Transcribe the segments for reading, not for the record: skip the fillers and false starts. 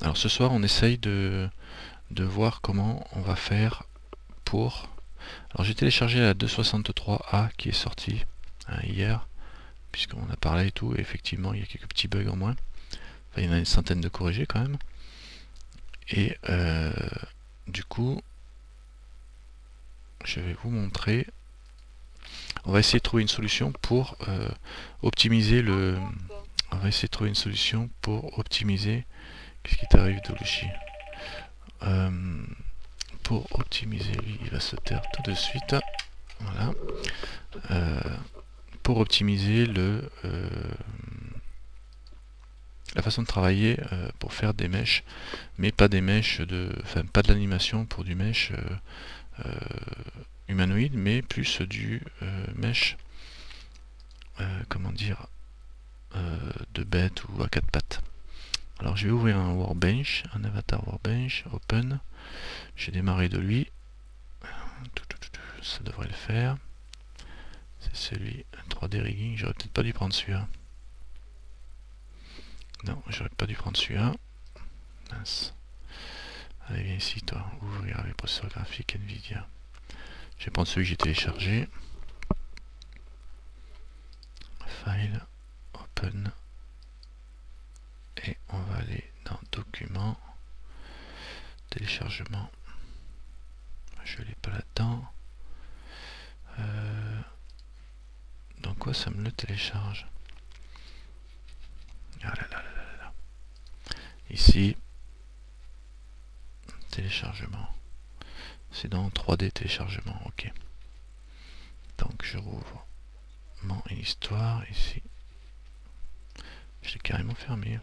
Alors ce soir on essaye de voir comment on va faire pour... Alors j'ai téléchargé la 2.63a qui est sortie hier, puisqu'on a parlé et tout, et effectivement il y a quelques petits bugs en moins. Enfin, il y en a une centaine de corrigés quand même. Et du coup, je vais vous montrer. On va essayer de trouver une solution pour optimiser le... On va essayer de trouver une solution pour optimiser... Qu'est-ce qui t'arrive, Doluchi? Pour optimiser, lui, il va se taire tout de suite. Voilà. Pour optimiser la façon de travailler pour faire des mèches, mais pas des mèches de... Enfin, pas de l'animation pour du mesh humanoïde, mais plus du mesh... comment dire, de bête ou à quatre pattes. Alors je vais ouvrir un workbench, un avatar workbench, open. J'ai démarré de lui. Ça devrait le faire. C'est celui 3D rigging. J'aurais peut-être pas dû prendre celui-là. Non, j'aurais pas dû prendre celui-là. Mince. Allez, viens ici, toi. Ouvrir avec processeur graphique Nvidia. Je vais prendre celui que j'ai téléchargé. File, open. Et on va aller dans documents, téléchargement. Je l'ai pas là-dedans. Donc quoi, ça me le télécharge. Ah là là là là là. Ici, téléchargement. C'est dans 3D téléchargement, ok. Donc je rouvre mon histoire ici. Je l'ai carrément fermé.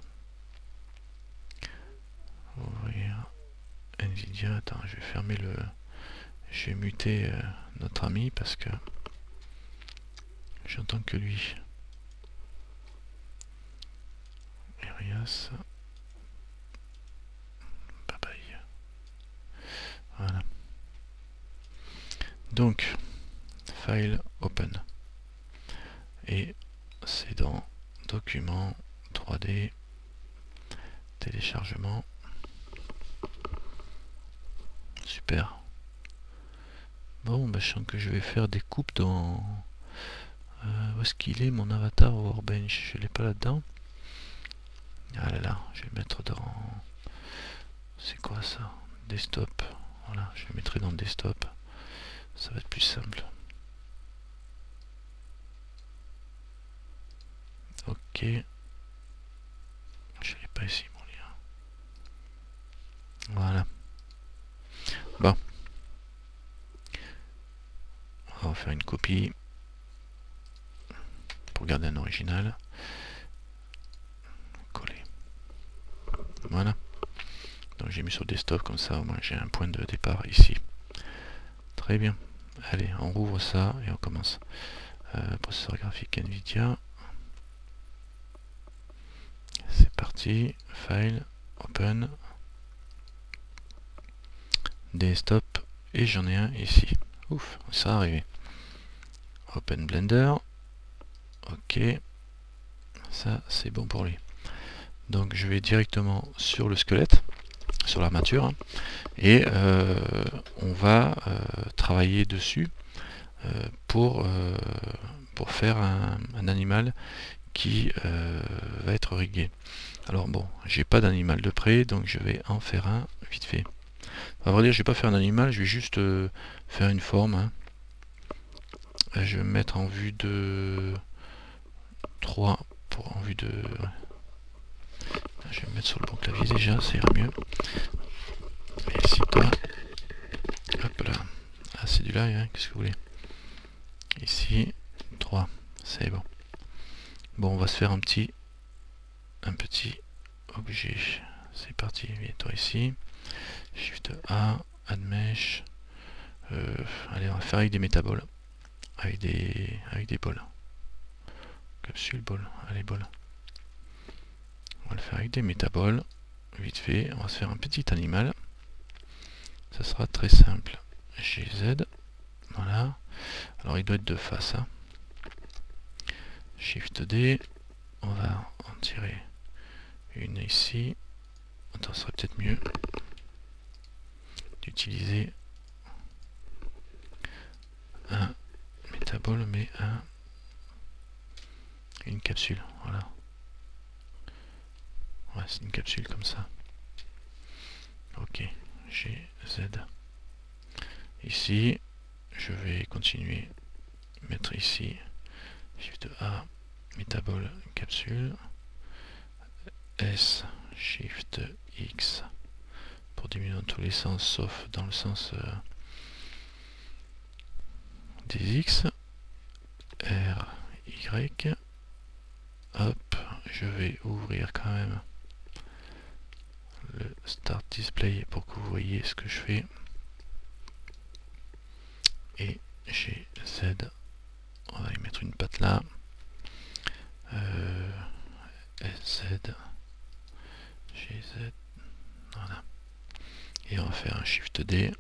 Ouvrir Nvidia. Attends, je vais fermer le... Je vais muter notre ami parce que j'entends que lui. Arias. Bye bye. Voilà. Donc, file open. Et c'est dans documents 3D téléchargement. Super. Bon, bah, je sens que je vais faire des coupes dans... où est-ce qu'il est mon avatar workbench? Je l'ai pas là-dedans. Ah là là, je vais le mettre dans... C'est quoi ça? Desktop. Voilà, je le mettrai dans le desktop. Ça va être plus simple. Ok. Je l'ai pas ici, mon lien. Voilà. Bon. On va faire une copie pour garder un original. Coller. Voilà. Donc j'ai mis sur le desktop comme ça, au moins j'ai un point de départ ici. Très bien. Allez, on rouvre ça et on commence. Processeur graphique Nvidia. C'est parti. File, open, desktop, et j'en ai un ici. Ouf, ça va arriver. Open Blender. Ok. Ça, c'est bon pour lui. Donc je vais directement sur le squelette, sur l'armature, et on va travailler dessus pour faire un animal qui va être rigué. Alors bon, j'ai pas d'animal de près, donc je vais en faire un vite fait. À vrai dire, je vais pas faire un animal, je vais juste faire une forme. Hein. Je vais me mettre en vue de 3 pour en vue de... Je vais me mettre sur le bon clavier déjà, ça ira mieux. Et ici, toi. Hop là. Ah, c'est du live, hein, qu'est-ce que vous voulez. Ici, 3, c'est bon. Bon, on va se faire un petit objet. C'est parti, viens-toi ici. Shift A, Add Mesh. Allez, on va faire avec des métaboles. Avec des bols. Capsule bol. Allez, bol. On va le faire avec des métaboles. Vite fait, on va se faire un petit animal. Ça sera très simple. GZ. Voilà. Alors il doit être de face. Hein. Shift D. On va en tirer une ici. attends, ça serait peut-être mieux d'utiliser un métabole, mais une capsule, voilà. Ouais, c'est une capsule comme ça. Ok, G, Z. Ici, je vais continuer, mettre ici, Shift A, métabole, capsule, S, Shift X, pour diminuer dans tous les sens, sauf dans le sens des X, R, Y, hop, je vais ouvrir quand même le Start Display pour que vous voyez ce que je fais, et G, Z, on va y mettre une patte là, S, Z, G, Z, voilà, et on va faire un Shift D,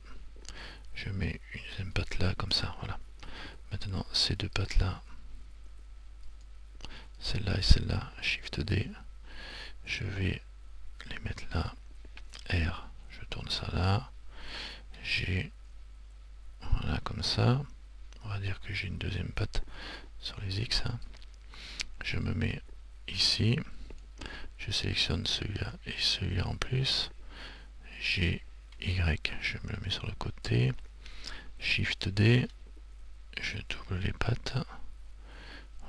je mets une deuxième patte là, comme ça, voilà. Maintenant, ces deux pattes là, celle-là et celle-là, Shift D, je vais les mettre là, R, je tourne ça là, G, voilà, comme ça, on va dire que j'ai une deuxième patte sur les X, hein. Je me mets ici, je sélectionne celui-là et celui-là en plus, G, Y, je me le mets sur le côté, Shift D, je double les pattes,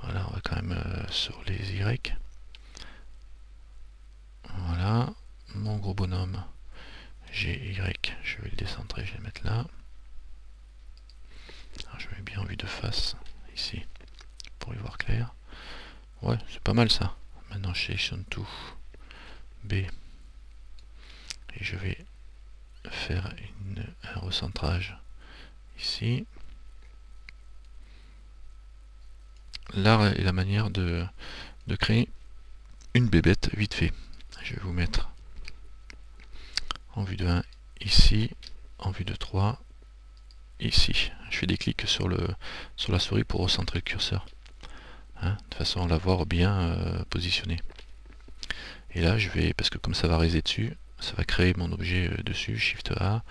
voilà, on va quand même sur les Y, voilà, mon gros bonhomme, G, Y, je vais le décentrer, je vais le mettre là, alors, je mets bien en vue de face, ici, pour y voir clair, ouais, c'est pas mal ça. Maintenant je sélectionne tout, B, et je vais faire un recentrage ici. L'art est la manière de créer une bébête vite fait. Je vais vous mettre en vue de 1 ici, en vue de 3 ici. Je fais des clics sur la souris pour recentrer le curseur, hein, de façon à l'avoir bien positionné. Et là je vais, parce que comme ça va raiser dessus, ça va créer mon objet dessus, Shift A,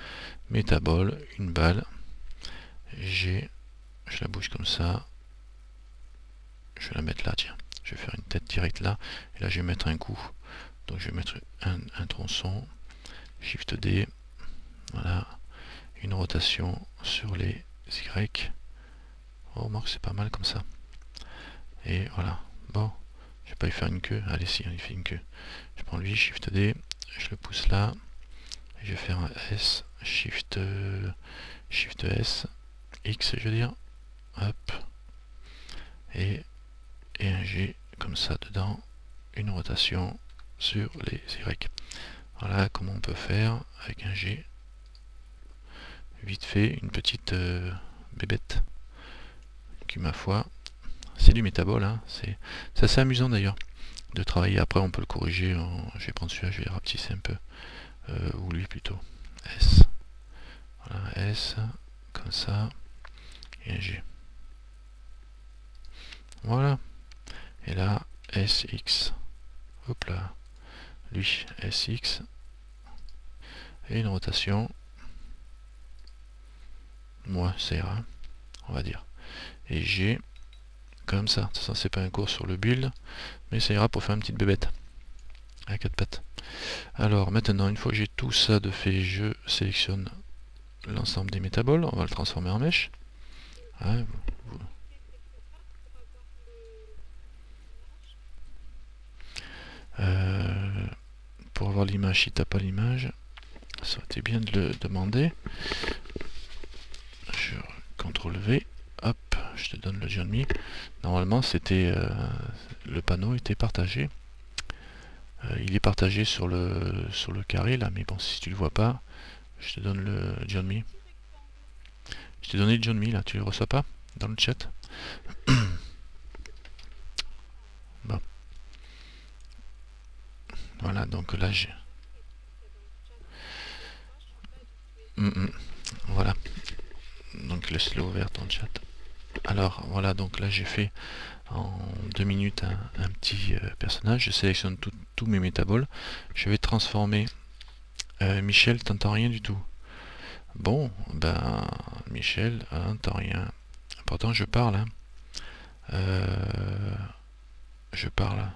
métabole, une balle, G, je la bouge comme ça, je vais la mettre là, tiens, je vais faire une tête directe là, et là je vais mettre un coup, donc je vais mettre un tronçon, Shift D, voilà, une rotation sur les Y, oh remarque c'est pas mal comme ça, et voilà, bon, je vais pas y faire une queue, allez si, on y fait une queue, je prends lui, Shift D, je le pousse là, et je vais faire un S, Shift S, X je veux dire, hop, et un G comme ça dedans, une rotation sur les Y. Voilà comment on peut faire avec un G. Vite fait, une petite bébête qui, ma foi, c'est du métabole, hein. C'est assez amusant d'ailleurs de travailler. Après on peut le corriger, je vais prendre celui-là, je vais rapetisser un peu, ou lui plutôt, S, voilà, S, comme ça, et un G. Voilà, et là, SX, hop là, lui, SX, et une rotation, moi, c'est ira, on va dire, et G, comme ça. Ça c'est pas un cours sur le build, mais ça ira pour faire une petite bébête à 4 pattes. Alors maintenant, une fois que j'ai tout ça de fait, je sélectionne l'ensemble des métaboles, on va le transformer en mèche. Ouais, pour avoir l'image, si t'as pas l'image, ça aurait été bien de le demander. Je CTRL V, hop, je te donne le John Me. Normalement c'était le panneau était partagé. Il est partagé sur le carré là, mais bon, si tu le vois pas, je te donne le John Me. Je t'ai donné le John Me là, tu le reçois pas dans le chat? Bon. Voilà, donc là j'ai... Voilà. Donc laisse-le ouvert ton chat. Alors voilà, donc là j'ai fait en 2 minutes un petit personnage. Je sélectionne tous mes métaboles. Je vais transformer Michel, t'entends rien du tout. Bon, ben, Michel, t'entends rien. Pourtant, je parle, hein. Je parle.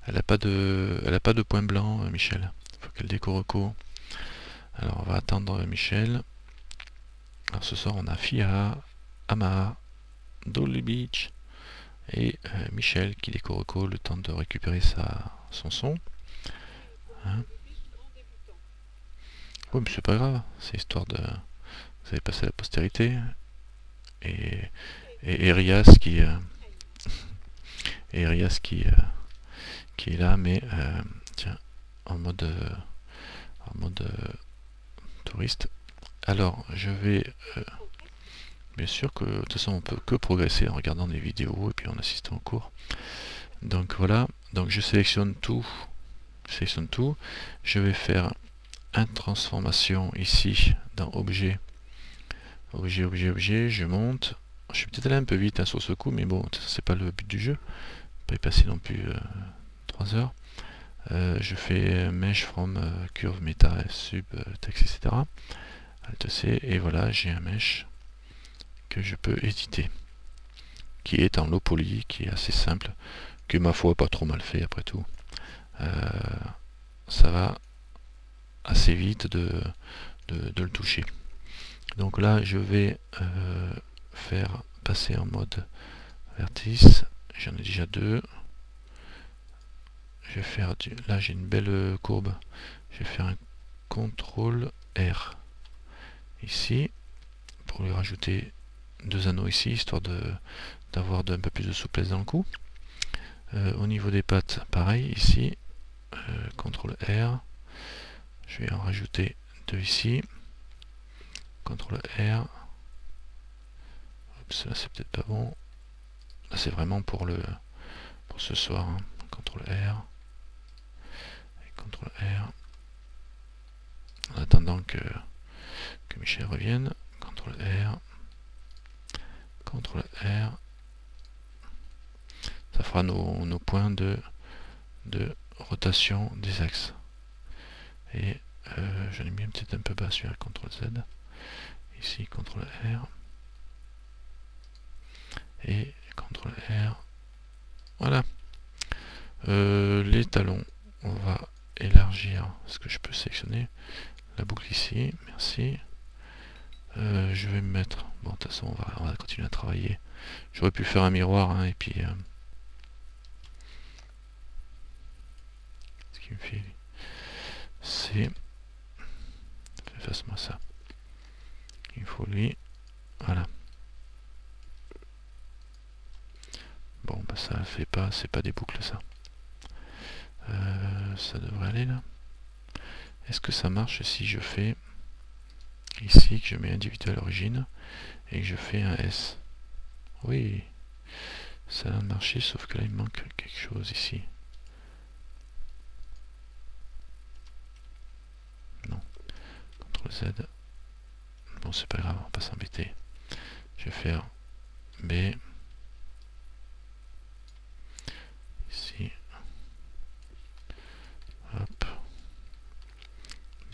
Elle a pas de point blanc, Michel. Faut qu'elle décore. Alors, on va attendre Michel. Alors, ce soir, on a Fia, Ama, Dolly Beach et Michel qui décore le temps de récupérer son son. Hein. Oui, mais c'est pas grave. C'est histoire de. Vous avez passé la postérité. Et, et Rias qui. Et Rias qui est là, mais tiens, en mode, touriste. Alors, je vais, bien sûr que de toute façon on peut que progresser en regardant des vidéos et puis en assistant au cours. Donc voilà, donc je sélectionne tout, je vais faire une transformation ici dans objet, je monte. Je suis peut-être allé un peu vite sur ce coup, mais bon, c'est pas le but du jeu. Pas y passer non plus 3 heures. Je fais mesh from curve meta sub text, etc. Alt C, et voilà, j'ai un mesh que je peux éditer, qui est en low poly, qui est assez simple, que ma foi pas trop mal fait après tout. Ça va assez vite de le toucher. Donc là, je vais faire passer en mode vertice. J'en ai déjà deux. Je vais faire là, j'ai une belle courbe. Je vais faire un CTRL R ici pour lui rajouter deux anneaux ici, histoire d'avoir un peu plus de souplesse dans le coup. Au niveau des pattes, pareil, ici, CTRL R, je vais en rajouter deux ici, CTRL R, oups, là c'est peut-être pas bon, là c'est vraiment pour ce soir, hein. CTRL R, et CTRL R, en attendant que Michel revienne, CTRL R, CTRL R, ça fera nos points de rotation des axes. Et j'en ai mis peut-être un peu bas sur CTRL Z. Ici, CTRL R. Et CTRL R. Voilà. Les talons, on va élargir ce que je peux sélectionner. La boucle ici, merci. Je vais me mettre. Bon, de toute façon, on va continuer à travailler. J'aurais pu faire un miroir, hein, et puis. Ce qui me fait. C'est. Efface-moi ça. Il faut lui. Voilà. Bon, bah ça fait pas. C'est pas des boucles, ça. Ça devrait aller là. Est-ce que ça marche si je fais ici, que je mets individuel origine et que je fais un S? Oui, ça a l'air de marcher, sauf que là il manque quelque chose ici. Non. CTRL Z. Bon, c'est pas grave, on va pas s'embêter. Je vais faire B. Ici. Hop.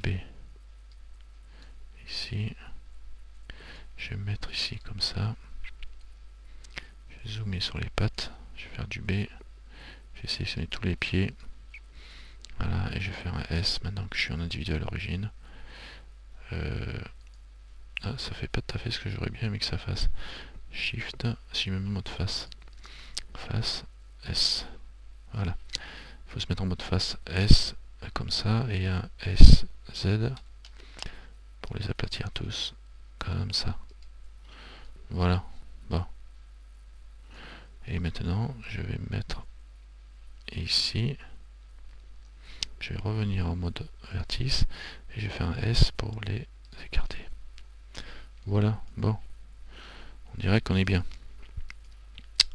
B. Ici. Je vais me mettre ici comme ça. Je vais zoomer sur les pattes. Je vais faire du B. Je vais sélectionner tous les pieds. Voilà, et je vais faire un S maintenant que je suis en individuel origine. Ah, ça fait pas tout à fait ce que j'aurais bien aimé que ça fasse. Shift, si je me mets en mode face. Face, S. Voilà. Il faut se mettre en mode face S, comme ça, et un S, Z, pour les aplatir tous, comme ça. Voilà. Bon. Et maintenant, je vais me mettre ici. Je vais revenir en mode vertice, et je vais faire un S pour les écarter. Voilà. Bon. On dirait qu'on est bien.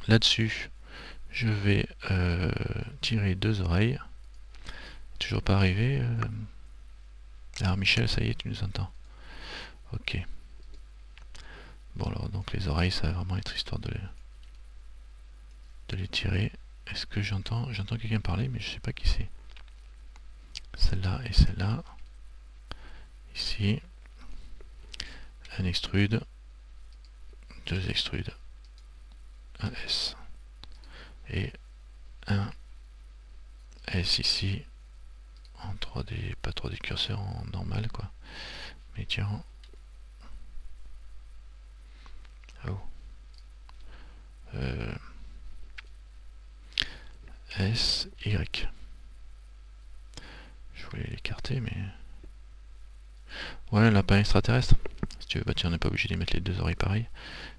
Là-dessus, je vais tirer deux oreilles. Toujours pas arrivé. Alors Michel, ça y est, tu nous entends. Ok. Bon alors donc les oreilles, ça va vraiment être histoire de les tirer. Est-ce que j'entends quelqu'un parler, mais je sais pas qui c'est. Celle-là et celle-là. Ici. Un extrude. Deux extrudes. Un S. Et un S ici. En 3D, pas 3D curseur en normal quoi. Mais tiens. Oh. S, Y. Je voulais l'écarter, mais... Ouais, un lapin extraterrestre. Si tu veux, bah tiens, on n'est pas obligé de mettre les deux oreilles pareilles.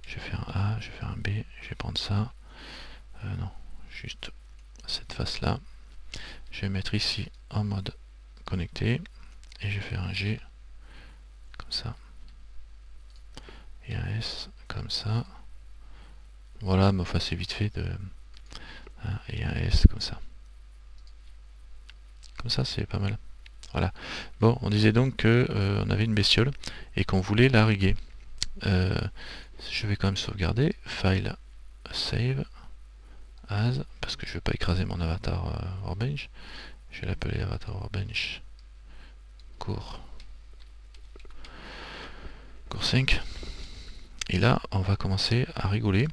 Je vais faire un A, je vais faire un B, je vais prendre ça. Non, juste cette face-là. Je vais mettre ici en mode connecté. Et je vais faire un G, comme ça. Et un S, comme ça. Voilà, mais enfin c'est vite fait de... et un S, comme ça. Comme ça, c'est pas mal. Voilà. Bon, on disait donc que on avait une bestiole et qu'on voulait la riguer. Je vais quand même sauvegarder. File, save, as, parce que je ne vais pas écraser mon avatar workbench. Je vais l'appeler avatar workbench cours 5. Et là, on va commencer à rigoler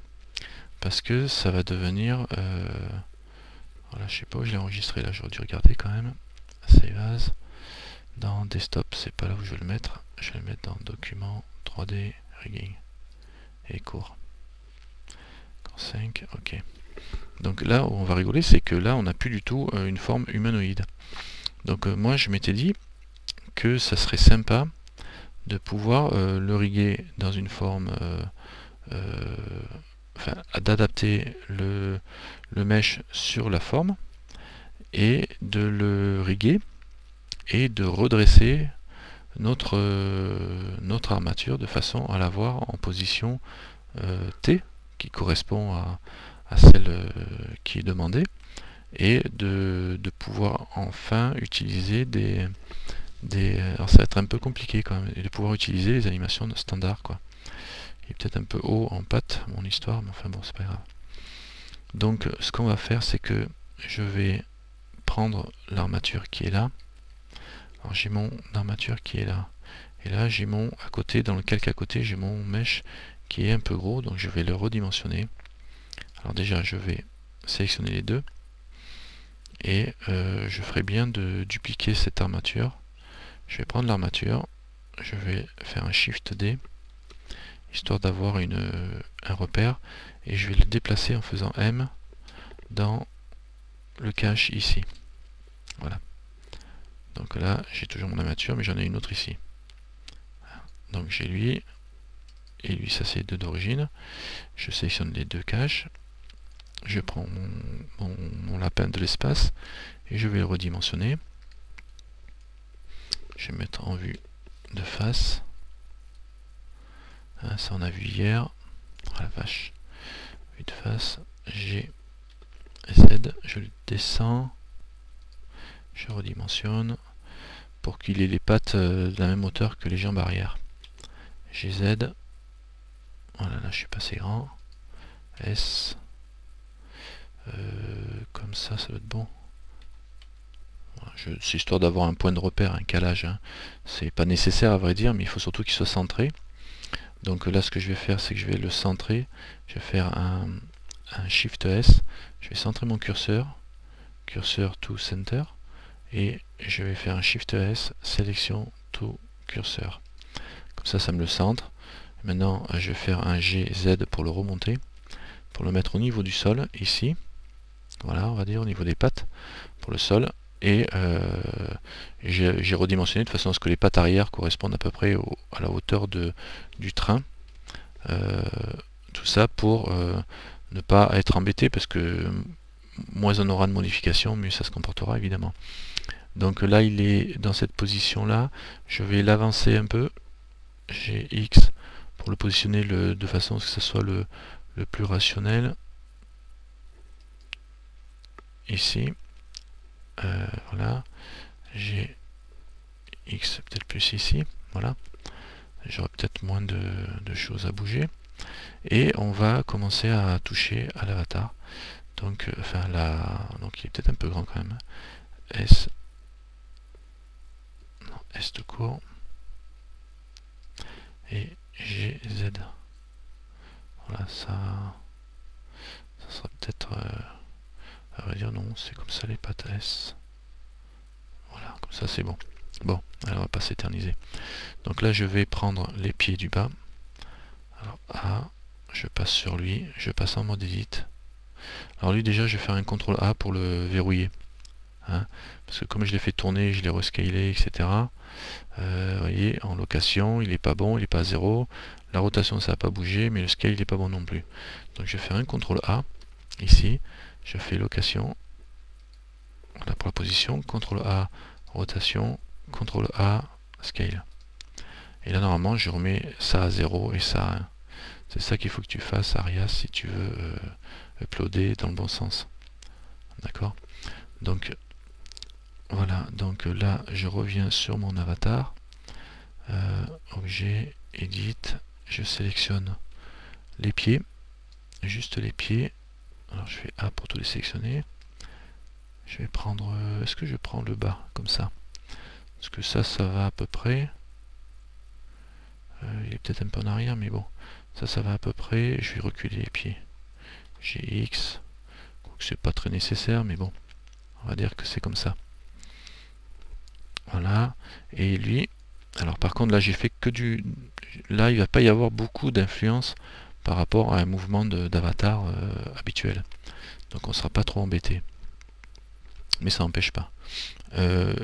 parce que ça va devenir... voilà, je sais pas où je l'ai enregistré là, j'aurais dû regarder quand même. Save as. Dans desktop, c'est pas là où je vais le mettre. Je vais le mettre dans document 3D rigging et cours 5. Ok. Donc là où on va rigoler, c'est que là on n'a plus du tout une forme humanoïde. Donc moi je m'étais dit que ça serait sympa de pouvoir le riguer dans une forme, enfin d'adapter le mesh sur la forme et de le riguer et de redresser notre armature de façon à l'avoir en position T qui correspond à celle qui est demandée et de pouvoir enfin utiliser alors ça va être un peu compliqué quand même, et de pouvoir utiliser les animations standards quoi. Il est peut-être un peu haut en patte mon histoire, mais enfin bon c'est pas grave. Donc ce qu'on va faire c'est que je vais prendre l'armature qui est là. Alors j'ai mon armature qui est là. Et là j'ai mon à côté, dans lequel à côté j'ai mon mesh qui est un peu gros, donc je vais le redimensionner. Alors déjà je vais sélectionner les deux. Et je ferai bien de dupliquer cette armature. Je vais prendre l'armature, je vais faire un Shift D, histoire d'avoir un repère, et je vais le déplacer en faisant M dans le cache ici. Voilà. Donc là, j'ai toujours mon armature, mais j'en ai une autre ici. Donc j'ai lui, et lui, ça c'est les deux d'origine. Je sélectionne les deux caches, je prends mon lapin de l'espace, et je vais le redimensionner. Je vais mettre en vue de face. Ah, ça on a vu hier. Ah la vache. Vue de face. G. Z. Je le descends. Je redimensionne. Pour qu'il ait les pattes de la même hauteur que les jambes arrière. GZ. Voilà, là je suis pas assez grand. S. Comme ça, ça doit être bon. C'est histoire d'avoir un point de repère, un calage. Hein. C'est pas nécessaire à vrai dire, mais il faut surtout qu'il soit centré. Donc là ce que je vais faire c'est que je vais le centrer, je vais faire un Shift S, je vais centrer mon curseur to center, et je vais faire un Shift S, sélection to curseur. Comme ça me le centre. Maintenant je vais faire un GZ pour le remonter, pour le mettre au niveau du sol, ici. Voilà, on va dire au niveau des pattes, pour le sol. Et j'ai redimensionné de façon à ce que les pattes arrière correspondent à peu près à la hauteur du train. Tout ça pour ne pas être embêté, parce que moins on aura de modifications, mieux ça se comportera évidemment. Donc là il est dans cette position là, je vais l'avancer un peu, j'ai X pour le positionner de façon à ce que ce soit le plus rationnel. Ici, voilà, j'ai X peut-être plus ici, voilà, j'aurai peut-être moins de choses à bouger. Et on va commencer à toucher à l'avatar. Donc, enfin, là, donc il est peut-être un peu grand quand même. S, non, S de court. Et G, Z. Voilà, ça sera peut-être... à vrai dire, non, c'est comme ça les pattes S. Voilà, comme ça c'est bon. Bon, alors on va pas s'éterniser. Donc là, je vais prendre les pieds du bas. Alors A, je passe sur lui, je passe en mode edit. Alors lui déjà, je vais faire un CTRL A pour le verrouiller. Hein, parce que comme je l'ai fait tourner, je l'ai rescalé, etc. Vous voyez, en location, il n'est pas bon, il n'est pas à 0. La rotation, ça n'a pas bougé, mais le scale, il n'est pas bon non plus. Donc je vais faire un CTRL A, ici. Je fais location. Voilà pour la position. CTRL A, rotation. CTRL A, scale. Et là, normalement, je remets ça à 0 et ça à 1. C'est ça qu'il faut que tu fasses, Arias, si tu veux uploader dans le bon sens. D'accord? Donc, voilà. Donc là, je reviens sur mon avatar. Objet, Edit. Je sélectionne les pieds. Juste les pieds. Alors, je fais A pour tous les sélectionner. Je vais prendre... est-ce que je prends le bas, comme ça? Parce que ça va à peu près. Il est peut-être un peu en arrière, mais bon. Ça va à peu près. Je vais reculer les pieds. GX. C'est pas très nécessaire, mais bon. On va dire que c'est comme ça. Voilà. Et lui... Alors par contre, là, j'ai fait que du... Là, il va pas y avoir beaucoup d'influence par rapport à un mouvement d'avatar habituel. Donc on sera pas trop embêté. Mais ça n'empêche pas.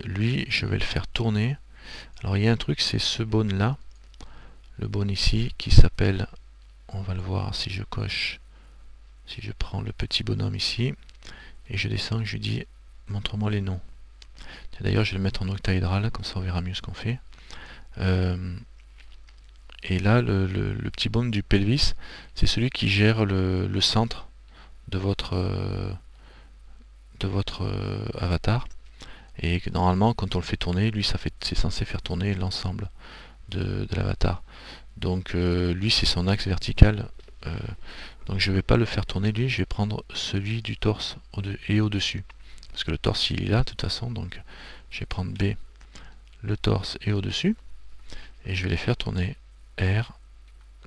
Lui, je vais le faire tourner. Alors il y a un truc, c'est ce bone là. Le bone ici, qui s'appelle... On va le voir si je coche. Si je prends le petit bonhomme ici. Et je descends, je lui dis, montre-moi les noms. D'ailleurs, je vais le mettre en octaédral, comme ça on verra mieux ce qu'on fait. Et là, le petit bone du pelvis, c'est celui qui gère le centre de votre avatar. Et normalement, quand on le fait tourner, lui, c'est censé faire tourner l'ensemble de l'avatar. Donc lui, c'est son axe vertical. Donc je ne vais pas le faire tourner lui, je vais prendre celui du torse et au-dessus. Parce que le torse, il est là, de toute façon. Donc je vais prendre B, le torse et au-dessus. Et je vais les faire tourner R,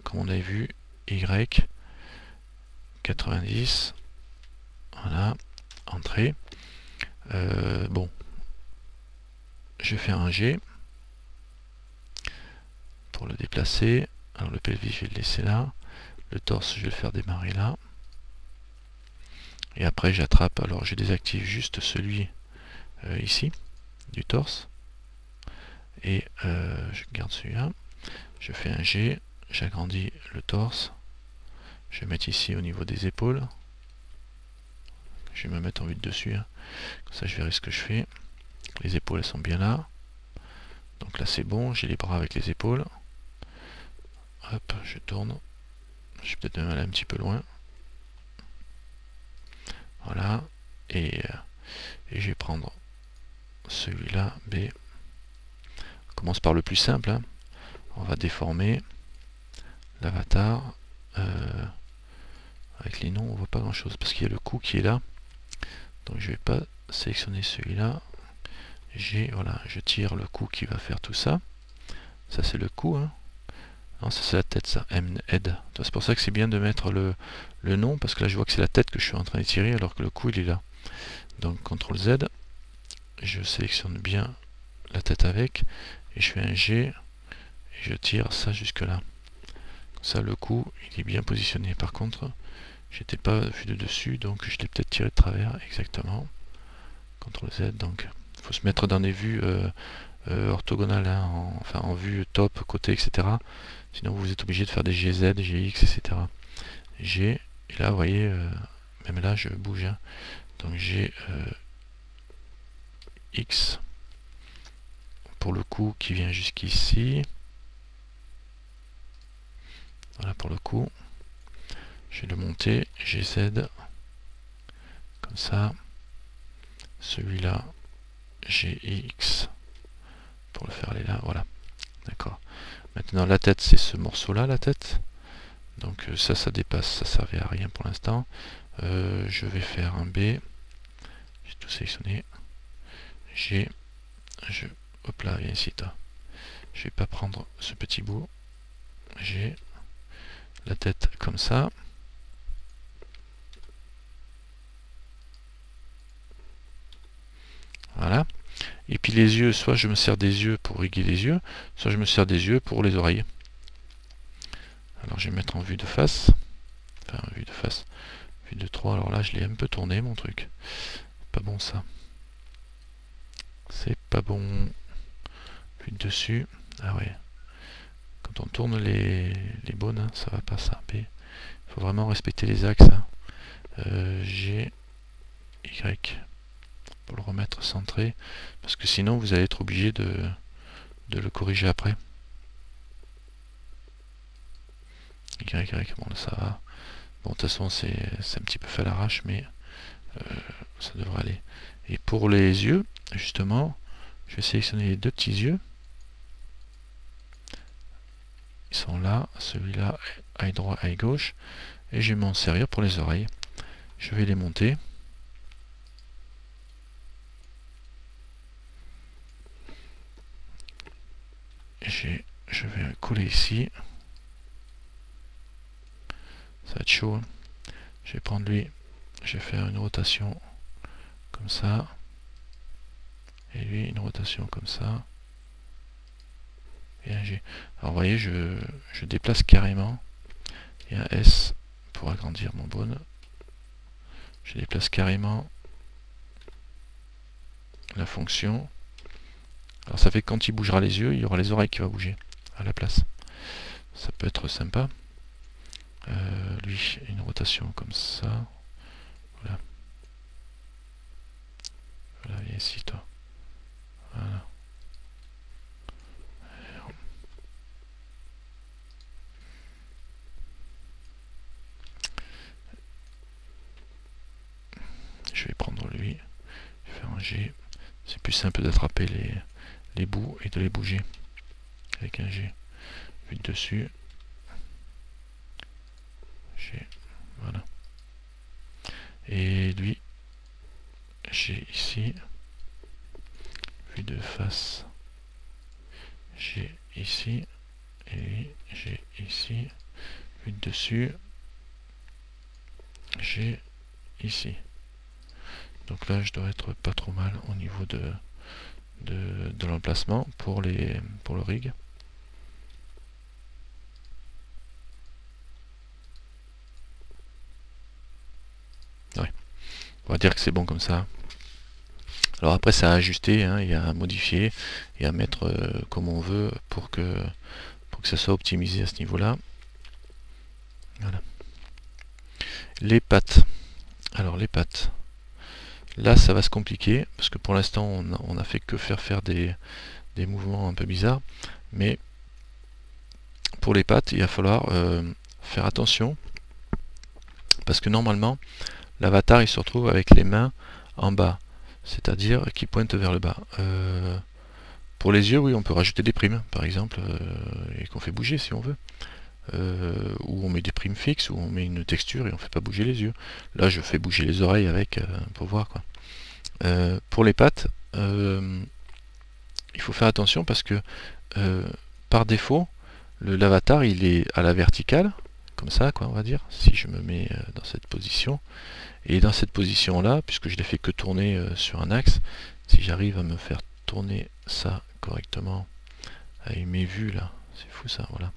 comme on avait vu, Y, 90. Voilà, entrée. Bon, je vais faire un G pour le déplacer. Alors le pelvis, je vais le laisser là. Le torse, je vais le faire démarrer là. Et après, j'attrape. Alors, je désactive juste celui ici, du torse. Et je garde celui-là. Je fais un G. J'agrandis le torse. Je vais mettre ici au niveau des épaules. Je vais me mettre en vue de dessus. Hein. Comme ça, je verrai ce que je fais. Les épaules, elles sont bien là. Donc là, c'est bon. J'ai les bras avec les épaules. Hop, je tourne. Je vais peut-être même aller un petit peu loin. Voilà. Et je vais prendre celui-là, B. On commence par le plus simple. Hein. On va déformer l'avatar. Avec les noms, on voit pas grand chose parce qu'il y a le cou qui est là. Donc je vais pas sélectionner celui-là. Voilà, je tire le cou qui va faire tout ça. Ça c'est le cou. Hein. Non, ça c'est la tête, ça. M-head. C'est pour ça que c'est bien de mettre le nom parce que là je vois que c'est la tête que je suis en train de tirer alors que le cou il est là. Donc CTRL Z. Je sélectionne bien la tête avec et je fais un G et je tire ça jusque là. Ça le cou il est bien positionné. Par contre j'étais pas vu de dessus donc je l'ai peut-être tiré de travers exactement. CTRL Z. Donc il faut se mettre dans des vues orthogonales, hein, enfin en vue top, côté, etc. Sinon vous êtes obligé de faire des GZ, GX, etc. G, et là vous voyez, même là je bouge. Hein. Donc G X pour le coup qui vient jusqu'ici. Voilà pour le coup. Je vais le monter, GZ, comme ça. Celui-là, GX, pour le faire aller là, voilà. D'accord. Maintenant la tête, c'est ce morceau-là, la tête. Donc ça dépasse, ça servait à rien pour l'instant. Je vais faire un B. J'ai tout sélectionné. G. Hop là, viens ici toi. Je vais pas prendre ce petit bout. J'ai la tête comme ça. Voilà. Et puis les yeux, soit je me sers des yeux pour riguer les yeux, soit je me sers des yeux pour les oreilles. Alors je vais mettre en vue de face. Enfin, vue de face. Vue de 3. Alors là, je l'ai un peu tourné mon truc. Pas bon ça. C'est pas bon. Vue de dessus. Ah ouais. Quand on tourne les bonnes, hein, ça va pas ça. B. Il faut vraiment respecter les axes. Hein. G, Y. Pour le remettre centré. Parce que sinon, vous allez être obligé de le corriger après. Y, bon là ça va. Bon, de toute façon, c'est un petit peu fait à l'arrache, mais ça devrait aller. Et pour les yeux, justement, je vais sélectionner les deux petits yeux. Ils sont là, celui-là, œil droit, œil gauche. Et je vais m'en servir pour les oreilles. Je vais les monter. Je vais coller ici. Ça va être chaud. Hein. Je vais prendre lui. Je vais faire une rotation comme ça. Et lui, une rotation comme ça. Et un G. Alors vous voyez, je déplace carrément. Et un S pour agrandir mon bonne. Je déplace carrément la fonction. Alors ça fait que quand il bougera les yeux, il y aura les oreilles qui vont bouger à la place. Ça peut être sympa. Lui, une rotation comme ça. Voilà. Voilà, viens ici toi. Voilà. Je vais prendre lui. Je vais faire un G. C'est plus simple d'attraper les bouts et de les bouger avec un G. Vue de dessus. G. Voilà. Et lui, G ici. Vue de face. G ici. Et lui, G ici. Vue de dessus. G ici. Donc là, je dois être pas trop mal au niveau de l'emplacement pour le rig. Ouais. On va dire que c'est bon comme ça. Alors après, c'est à ajuster, hein, et à modifier et à mettre comme on veut pour que ça soit optimisé à ce niveau-là. Voilà. Les pattes. Alors les pattes. Là, ça va se compliquer parce que pour l'instant, on a fait que faire des mouvements un peu bizarres. Mais pour les pattes, il va falloir faire attention parce que normalement, l'avatar il se retrouve avec les mains en bas, c'est-à-dire qui pointent vers le bas. Pour les yeux, oui, on peut rajouter des primes, par exemple, et qu'on fait bouger si on veut. Ou on met des primes fixes, ou on met une texture et on fait pas bouger les yeux. Là, je fais bouger les oreilles avec pour voir quoi. Pour les pattes, il faut faire attention parce que par défaut, l'avatar il est à la verticale, comme ça, quoi, on va dire. Si je me mets dans cette position, et dans cette position là, puisque je l'ai fait que tourner sur un axe, si j'arrive à me faire tourner ça correctement avec mes vues là, c'est fou ça, voilà.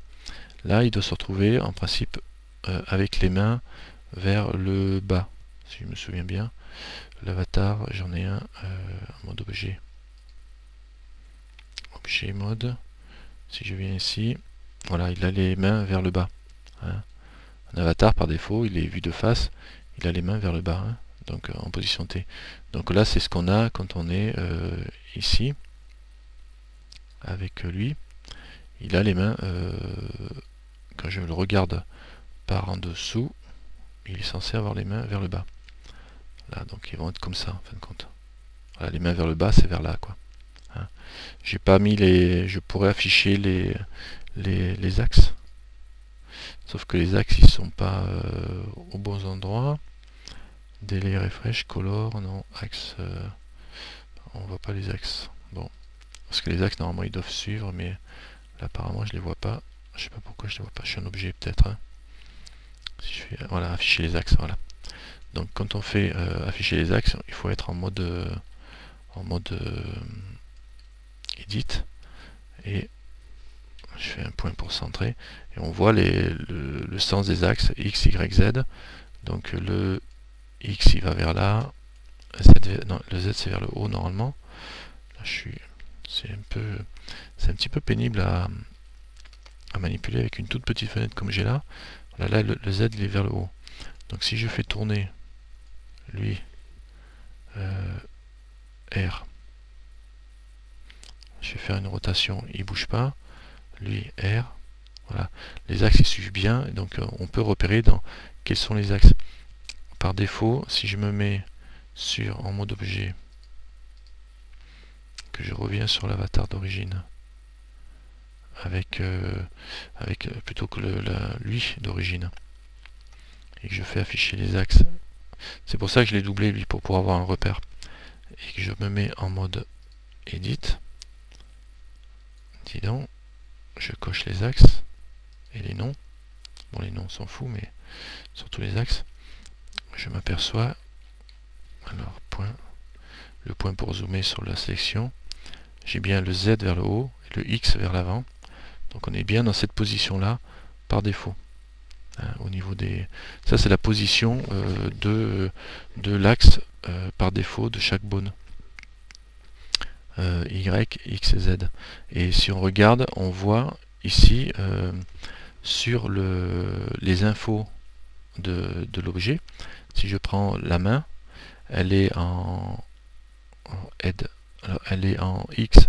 Là, il doit se retrouver en principe avec les mains vers le bas, si je me souviens bien. L'avatar, j'en ai un en mode objet. Objet mode. Si je viens ici, voilà, il a les mains vers le bas. Hein. Un avatar, par défaut, il est vu de face, il a les mains vers le bas, hein, donc en position T. Donc là, c'est ce qu'on a quand on est ici, avec lui. Il a les mains, quand je le regarde par en dessous, il est censé avoir les mains vers le bas. Là, donc ils vont être comme ça, en fin de compte. Voilà, les mains vers le bas, c'est vers là, quoi. Hein. J'ai pas mis les... Je pourrais afficher les axes. Sauf que les axes, ils sont pas aux bons endroits. Delay, refresh, color, non, axe, on voit pas les axes. Bon, parce que les axes normalement ils doivent suivre, mais là apparemment je les vois pas. Je sais pas pourquoi je les vois pas. Je suis un objet peut-être. Hein. Si je fais, voilà, afficher les axes, voilà. Donc quand on fait afficher les axes, il faut être en mode edit, et je fais un point pour centrer, et on voit le sens des axes X, Y, Z. Donc le X il va vers là, non, le Z c'est vers le haut normalement. Là, c'est un petit peu pénible à manipuler avec une toute petite fenêtre comme j'ai là. Voilà, là le Z il est vers le haut. Donc si je fais tourner lui R, je vais faire une rotation, il bouge pas. Lui R, voilà, les axes ils suivent bien, et donc on peut repérer dans quels sont les axes. Par défaut, si je me mets en mode objet, que je reviens sur l'avatar d'origine, avec plutôt que lui d'origine, et que je fais afficher les axes, c'est pour ça que je l'ai doublé lui, pour pouvoir avoir un repère, et que je me mets en mode edit, dis donc, je coche les axes et les noms. Bon, les noms on s'en fout, mais surtout les axes. Je m'aperçois, alors le point pour zoomer sur la sélection, j'ai bien le Z vers le haut et le X vers l'avant. Donc on est bien dans cette position là par défaut. Hein, au niveau des, ça c'est la position de l'axe par défaut de chaque bone. Y, X et Z. Et si on regarde, on voit ici sur les infos de l'objet, si je prends la main, elle est en head. Alors, elle est en X,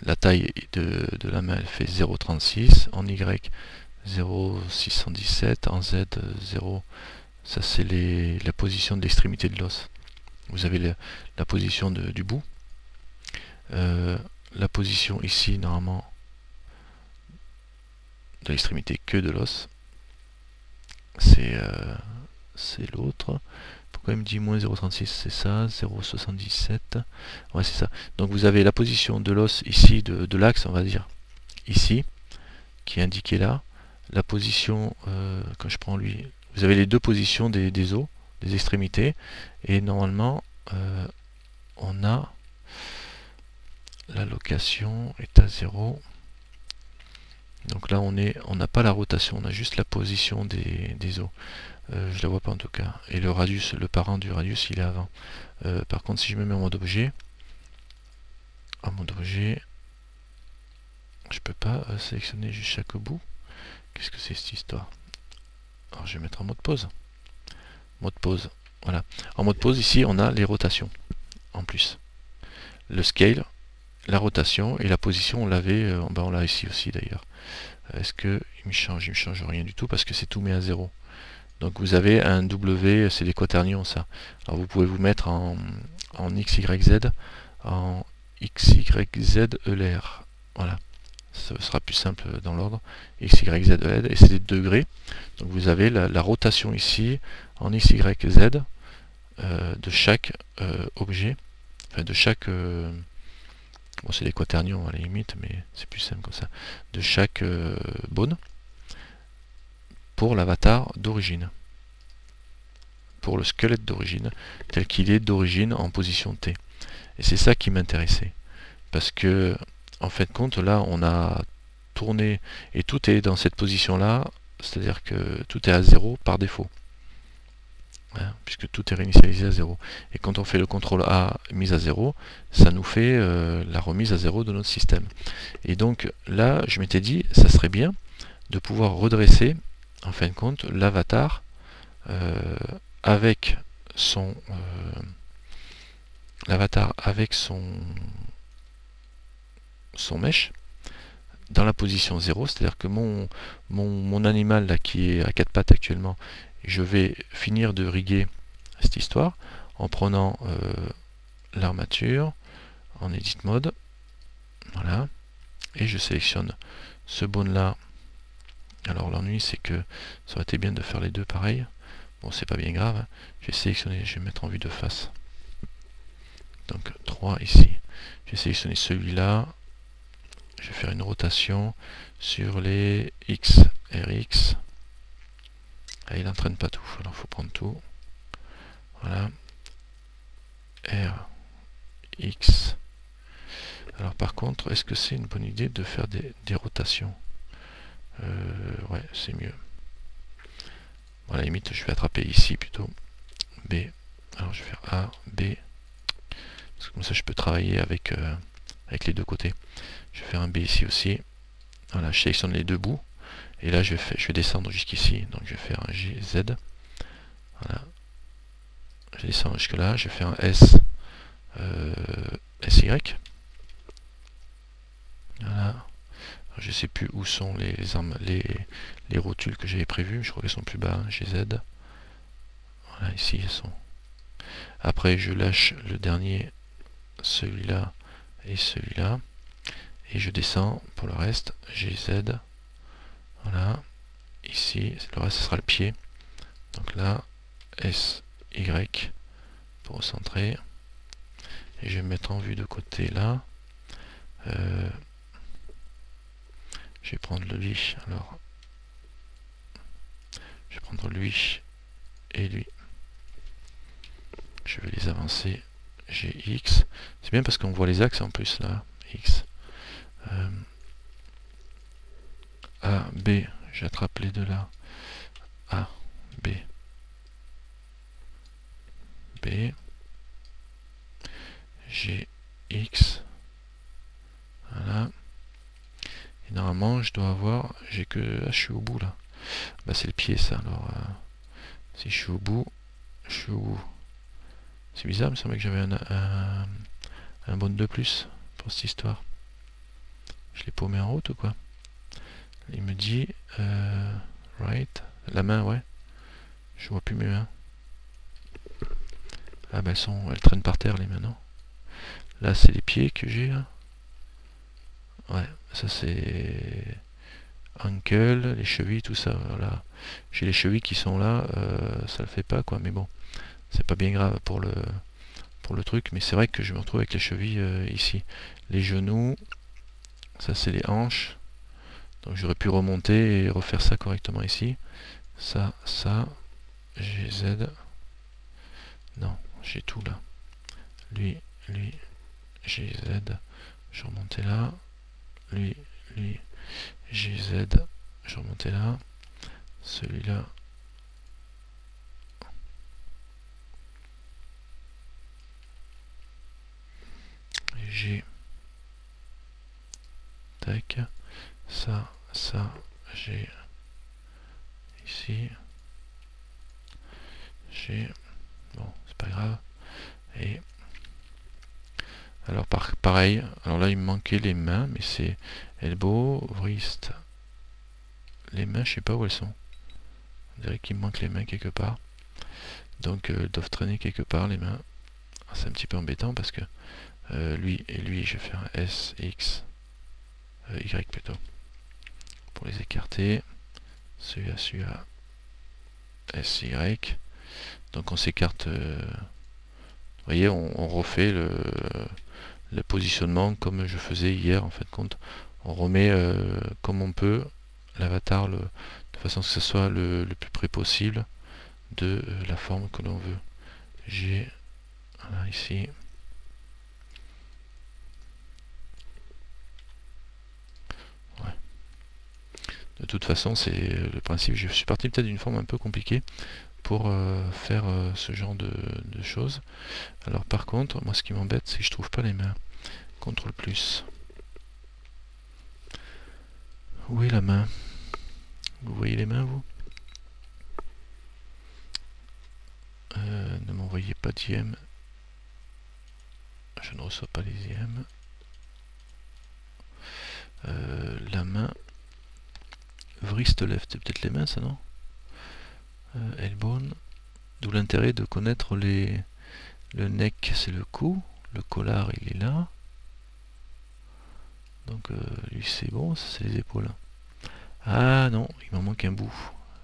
la taille de la main elle fait 0,36, en Y 0,617, en Z 0, ça c'est la position de l'extrémité de l'os. Vous avez la position du bout. La position ici normalement de l'extrémité que de l'os, c'est l'autre. Pourquoi il me dit moins 0,36? C'est ça, 0,77. Ouais, c'est ça. Donc vous avez la position de l'os ici, de l'axe, on va dire, ici, qui est indiquée là. La position, quand je prends lui, vous avez les deux positions des os, des extrémités. Et normalement, on a la location est à 0. Donc là, on n'a pas la rotation, on a juste la position des os. Je la vois pas en tout cas. Et le radius, le parent du radius, il est avant. Par contre, si je me mets en mode objet, je peux pas sélectionner juste chaque bout. Qu'est-ce que c'est cette histoire? Alors je vais mettre en mode pause. Mode pause. Voilà. En mode pause, ici, on a les rotations en plus. Le scale, la rotation et la position, on l'avait, on l'a ici aussi d'ailleurs. Est-ce que il me change? Il me change rien du tout parce que c'est tout mis à 0. Donc vous avez un W, c'est les quaternions ça. Alors vous pouvez vous mettre en XYZ, en XYZ ELR. Voilà. Ce sera plus simple dans l'ordre. XYZ ELR, et c'est des degrés. Donc vous avez la rotation ici en XYZ de chaque objet, enfin de chaque bon, c'est les quaternions à la limite, mais c'est plus simple comme ça, de chaque bone pour l'avatar d'origine, pour le squelette d'origine, tel qu'il est d'origine en position T. Et c'est ça qui m'intéressait, parce que en fin de compte, là, on a tourné, et tout est dans cette position-là, c'est-à-dire que tout est à 0 par défaut. Hein, puisque tout est réinitialisé à 0. Et quand on fait le CTRL A mise à 0, ça nous fait la remise à 0 de notre système. Et donc là, je m'étais dit, ça serait bien de pouvoir redresser, en fin de compte, l'avatar avec son mesh dans la position 0, c'est-à-dire que mon animal là qui est à 4 pattes actuellement, je vais finir de riguer cette histoire en prenant l'armature en edit mode, voilà, et je sélectionne ce bone là. Alors l'ennui c'est que ça aurait été bien de faire les deux pareils Bon, c'est pas bien grave, hein. Je vais sélectionner, je vais mettre en vue de face. Donc 3 ici. Je vais sélectionner celui-là. Je vais faire une rotation sur les X, RX. Ah, il n'entraîne pas tout, alors il faut prendre tout. Voilà. R, X. Alors par contre, est-ce que c'est une bonne idée de faire des rotations? Ouais, c'est mieux. Bon, à la limite, je vais attraper ici plutôt. B. Alors je vais faire A, B. Parce que comme ça, je peux travailler avec, avec les deux côtés. Je vais faire un B ici aussi. Voilà, je sélectionne les deux bouts. Et là, je vais descendre jusqu'ici. Donc je vais faire un G, Z. Voilà. Je descends jusque là. Je vais faire un S, SY. Voilà. Alors, je sais plus où sont les rotules que j'avais prévues. Je crois qu'elles sont plus bas. GZ. Voilà, ici elles sont. Après, je lâche le dernier, celui-là et celui-là. Et je descends pour le reste. GZ. Voilà. Ici, le reste, ce sera le pied. Donc là, SY pour recentrer. Et je vais me mettre en vue de côté là. Je vais prendre lui. Alors, je vais prendre lui et lui. Je vais les avancer. GX. C'est bien parce qu'on voit les axes en plus là. X. A, B. J'attrape les deux là. A, B. B. G, X. Voilà. Et normalement, je dois avoir. J'ai que. Ah, je suis au bout là. Bah, c'est le pied ça. Alors, si je suis au bout, je suis au bout. C'est bizarre, il me semblait que j'avais un bonne de plus pour cette histoire. Je l'ai paumé en route ou quoi? Il me dit right. La main, ouais. Je vois plus mes mains. Ah bah elles traînent par terre les mains, non? Là c'est les pieds que j'ai là. Ouais, ça c'est ankle, les chevilles, tout ça. Voilà. J'ai les chevilles qui sont là, ça le fait pas quoi, mais bon, c'est pas bien grave pour le truc, mais c'est vrai que je me retrouve avec les chevilles ici. Les genoux, ça c'est les hanches. Donc j'aurais pu remonter et refaire ça correctement ici. Ça, j'ai Z. Non, j'ai tout là. Lui, j'ai Z. Je remontais là. Lui, j'ai Z. Je remontais là. Celui-là. J'ai. Tac. Ça, j'ai. Ici. J'ai. Bon, c'est pas grave. Et. Alors pareil, alors là il me manquait les mains, mais c'est elbow, wrist. Les mains, je sais pas où elles sont. On dirait qu'il me manque les mains quelque part. Donc elles doivent traîner quelque part les mains. C'est un petit peu embêtant parce que lui et lui, je vais faire un S, X, Y plutôt. Pour les écarter. Celui-là, S, Y. Donc on s'écarte. Vous voyez, on refait le positionnement comme je faisais hier en fin de compte. On remet comme on peut l'avatar de façon que ce soit le plus près possible de la forme que l'on veut. J'ai voilà, ici. Ouais. De toute façon, c'est le principe. Je suis parti peut-être d'une forme un peu compliquée pour faire ce genre de choses. Alors par contre, moi ce qui m'embête, c'est que je trouve pas les mains. CTRL plus. Où est la main? Vous voyez les mains, vous? Ne m'envoyez pas d'IM. Je ne reçois pas les IM. La main. Wrist left, c'est peut-être les mains, ça, non? Elbone. D'où l'intérêt de connaître le neck, c'est le cou. Le collar, il est là. Donc, lui, c'est bon, ça, c'est les épaules. Ah non, il m'en manque un bout.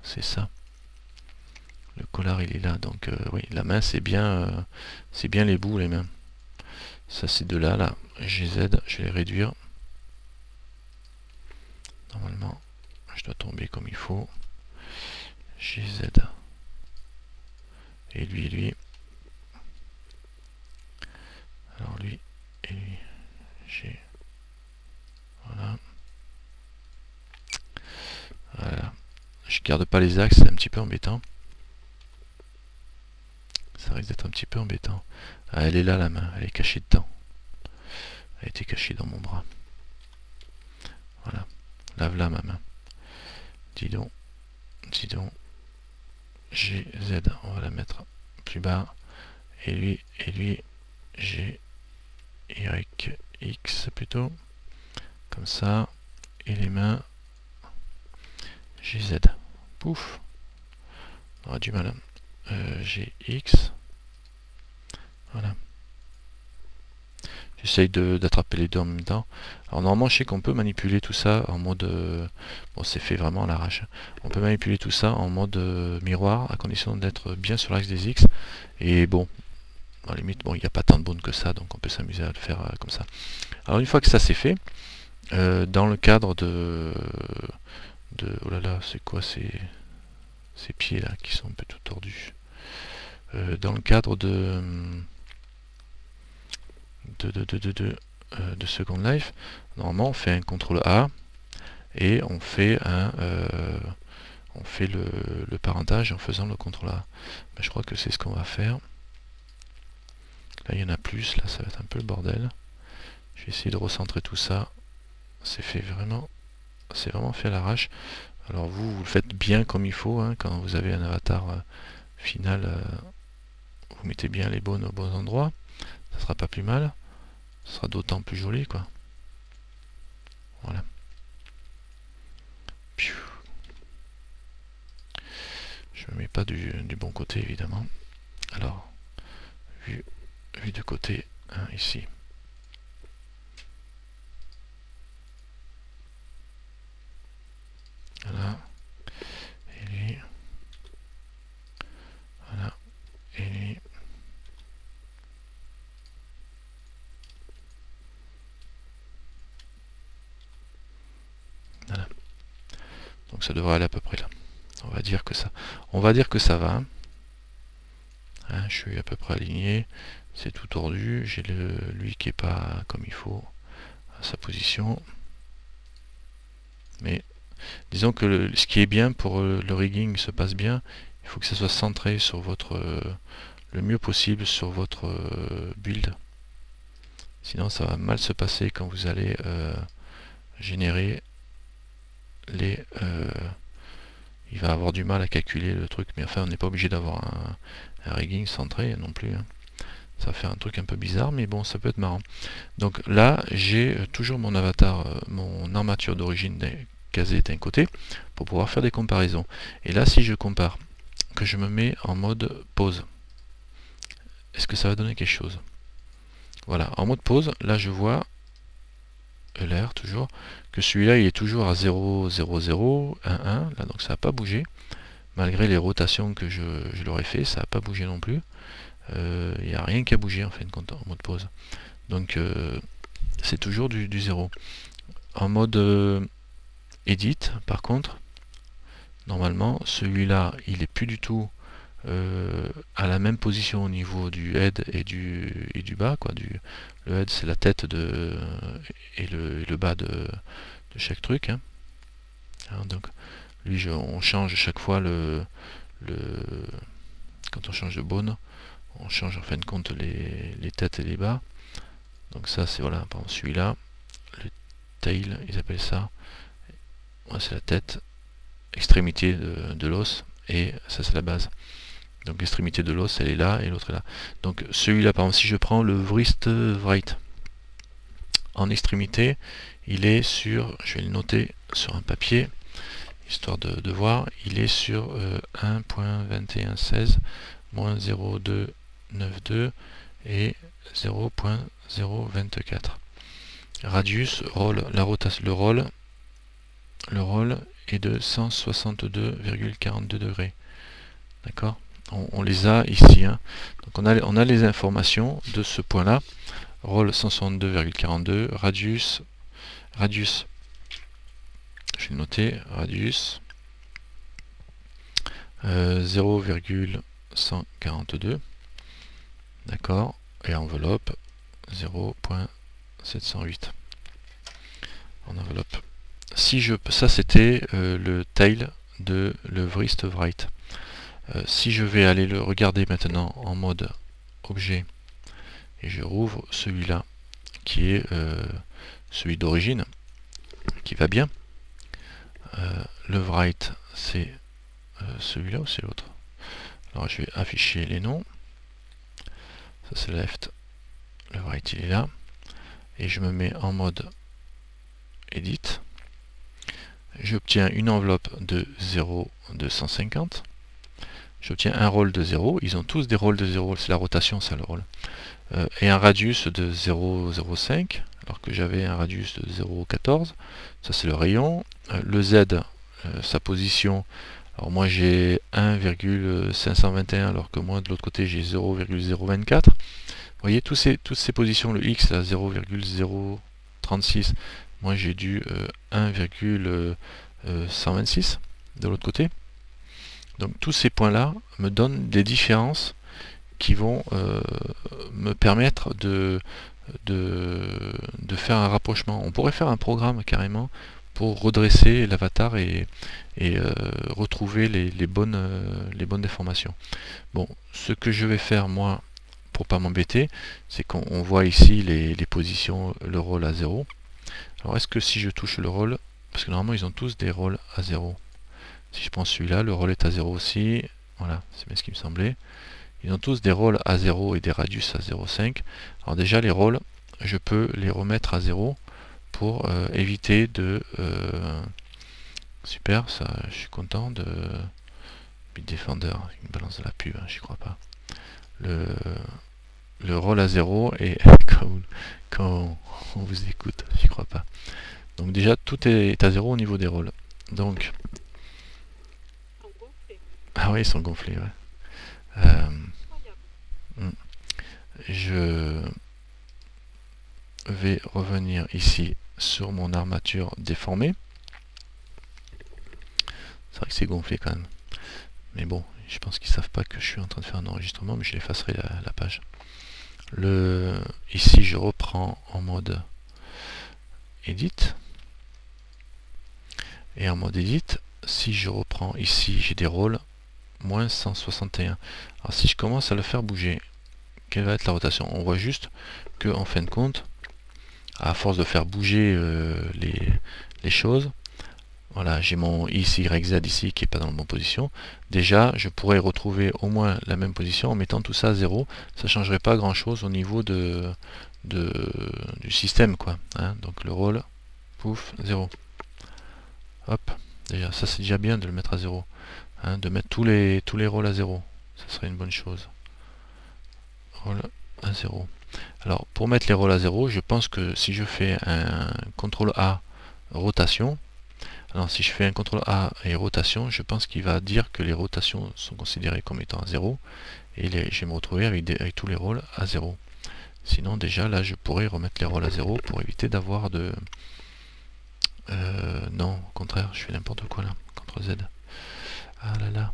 C'est ça. Le collard il est là, donc oui, la main c'est bien les bouts, les mains. Ça c'est de là, là. GZ, je vais les réduire. Normalement, je dois tomber comme il faut. GZ. Et lui, et lui. Alors lui, et lui. G. Voilà. Voilà. Je garde pas les axes, c'est un petit peu embêtant. Ça risque d'être un petit peu embêtant. Ah, elle est là la main, elle est cachée dedans. Elle était cachée dans mon bras. Voilà. Lave là ma main. Dis donc. Dis donc. GZ, on va la mettre plus bas. Et lui, G, Y, X plutôt. Comme ça. Et les mains. GZ. Pouf. On aura du mal. GX. Voilà. J'essaye d'attraper les deux en même temps. Alors normalement je sais qu'on peut manipuler tout ça en mode... bon c'est fait vraiment à l'arrache. On peut manipuler tout ça en mode miroir à condition d'être bien sur l'axe des X. Et bon, à la limite, bon il n'y a pas tant de bonnes que ça, donc on peut s'amuser à le faire comme ça. Alors une fois que ça c'est fait, dans le cadre de... Oh là là, c'est quoi ces pieds là qui sont un peu tout tordus. Dans le cadre de Second Life, normalement on fait un CTRL A et on fait le parentage en faisant le CTRL A. Ben, je crois que c'est ce qu'on va faire. Là il y en a plus, là ça va être un peu le bordel. Je vais essayer de recentrer tout ça. C'est vraiment fait à l'arrache. Alors vous le faites bien comme il faut, hein, quand vous avez un avatar final, vous mettez bien les bonnes aux bons endroits, ça sera pas plus mal, ça sera d'autant plus joli quoi. Voilà. Je ne mets pas du bon côté évidemment. Alors, vue de côté, hein, ici. Voilà. Et lui. Voilà. Et lui. Voilà. Donc ça devrait aller à peu près là. On va dire que ça va. Hein, je suis à peu près aligné. C'est tout tordu. J'ai lui qui est pas comme il faut à sa position. Mais disons que ce qui est bien pour le rigging se passe bien, il faut que ça soit centré sur votre le mieux possible sur votre build. Sinon ça va mal se passer quand vous allez générer les... il va avoir du mal à calculer le truc, mais enfin on n'est pas obligé d'avoir un rigging centré non plus. Hein. Ça va faire un truc un peu bizarre, mais bon ça peut être marrant. Donc là j'ai toujours mon avatar, mon armature d'origine casée d'un côté, pour pouvoir faire des comparaisons. Et là si je compare, que je me mets en mode pause, est-ce que ça va donner quelque chose? Voilà, en mode pause, là je vois LR toujours, que celui-là il est toujours à 0, 0, 0, 1, 1, là donc ça n'a pas bougé, malgré les rotations que je leur ai fait, ça n'a pas bougé non plus, il n'y a rien qui a bougé en fin de compte en mode pause, donc c'est toujours du 0. En mode edit par contre, normalement celui-là il est plus du tout à la même position au niveau du head et du bas quoi. Le head c'est la tête et le bas de chaque truc hein. Alors, donc lui on change chaque fois quand on change de bone on change en fin de compte les têtes et les bas. Donc ça c'est voilà, par exemple celui-là, le tail ils appellent ça, ouais, c'est la tête, extrémité de l'os, et ça c'est la base. Donc l'extrémité de l'os elle est là et l'autre est là. Donc celui-là par exemple si je prends le wrist right, en extrémité il est sur, je vais le noter sur un papier histoire de voir, il est sur 1.2116 moins 0.292 et 0.024. Radius, roll, la rotation, le roll est de 162,42 degrés. D'accord? on les a ici. Hein. Donc on a les informations de ce point-là. Rôle 162,42, radius, je vais noter, radius 0,142, d'accord, et enveloppe 0.708 en enveloppe. Ça c'était le tail de le wrist write. Si je vais aller le regarder maintenant en mode objet et je rouvre celui-là qui est celui d'origine qui va bien, le write c'est celui-là ou c'est l'autre? Alors je vais afficher les noms, ça c'est left, le right il est là, et je me mets en mode edit, j'obtiens une enveloppe de 0,250, j'obtiens un rôle de 0, ils ont tous des rôles de 0, c'est la rotation ça le rôle, et un radius de 0,05, alors que j'avais un radius de 0,14, ça c'est le rayon, le Z, sa position, alors moi j'ai 1,521 alors que moi de l'autre côté j'ai 0,024. Vous voyez toutes ces positions, le X là 0,036, moi j'ai du 1,126 de l'autre côté. Donc tous ces points là me donnent des différences qui vont me permettre de faire un rapprochement. On pourrait faire un programme carrément pour redresser l'avatar et retrouver les bonnes déformations. Bon, ce que je vais faire moi, pour pas m'embêter, c'est qu'on voit ici les positions, le rôle à 0. Alors est-ce que si je touche le rôle, parce que normalement ils ont tous des rôles à 0. Si je prends celui-là, le rôle est à 0 aussi. Voilà, c'est bien ce qui me semblait. Ils ont tous des rôles à 0 et des radius à 0,5. Alors déjà les rôles, je peux les remettre à 0 pour éviter de... super, ça, je suis content de... Bitdefender, une balance de la pub, hein, j'y crois pas. Le rôle à 0 et quand on vous écoute, j'y crois pas. Donc déjà tout est à 0 au niveau des rôles. Donc... Ah oui, ils sont gonflés, ouais. Je vais revenir ici sur mon armature déformée. C'est vrai que c'est gonflé quand même. Mais bon, je pense qu'ils savent pas que je suis en train de faire un enregistrement, mais je l'effacerai la page. Ici, je reprends en mode edit. Et en mode edit, si je reprends ici, j'ai des rôles moins 161. Alors si je commence à le faire bouger, quelle va être la rotation? On voit juste que en fin de compte, à force de faire bouger les choses, voilà, j'ai mon X, Y, Z ici qui n'est pas dans la bonne position. Déjà, je pourrais retrouver au moins la même position en mettant tout ça à 0. Ça ne changerait pas grand chose au niveau du système, quoi. Hein. Donc le rôle, pouf, 0. Hop, déjà, ça c'est déjà bien de le mettre à 0. Hein, de mettre tous les rôles à 0. Ça serait une bonne chose. Rôle à 0. Alors, pour mettre les rôles à 0, je pense que si je fais un CTRL A rotation, alors si je fais un CTRL A et rotation, je pense qu'il va dire que les rotations sont considérées comme étant à 0, et je vais me retrouver avec tous les rôles à 0. Sinon déjà là je pourrais remettre les rôles à 0 pour éviter d'avoir de... non, au contraire, je fais n'importe quoi là. CTRL Z. Ah là là.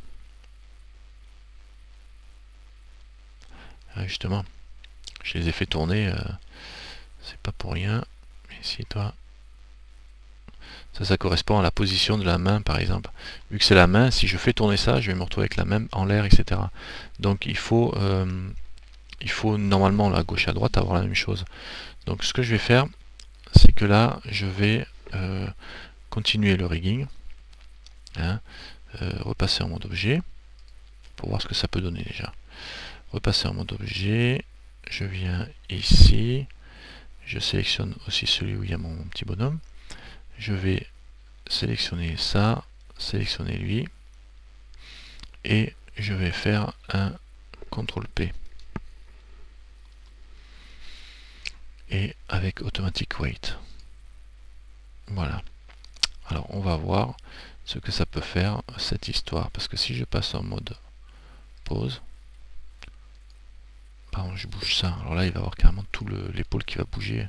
Ah, justement, je les ai fait tourner, c'est pas pour rien. Ici toi... Ça correspond à la position de la main, par exemple. Vu que c'est la main, si je fais tourner ça, je vais me retrouver avec la main en l'air, etc. Donc il faut normalement à gauche et à droite avoir la même chose. Donc ce que je vais faire, c'est que là, je vais continuer le rigging, hein, repasser en mode objet, pour voir ce que ça peut donner déjà. Repasser en mode objet, je viens ici, je sélectionne aussi celui où il y a mon petit bonhomme. Je vais sélectionner ça, sélectionner lui, et je vais faire un CTRL P. Et avec Automatic Weight. Voilà. Alors on va voir ce que ça peut faire cette histoire. Parce que si je passe en mode pose. Pardon, je bouge ça. Alors là, il va avoir carrément tout l'épaule qui va bouger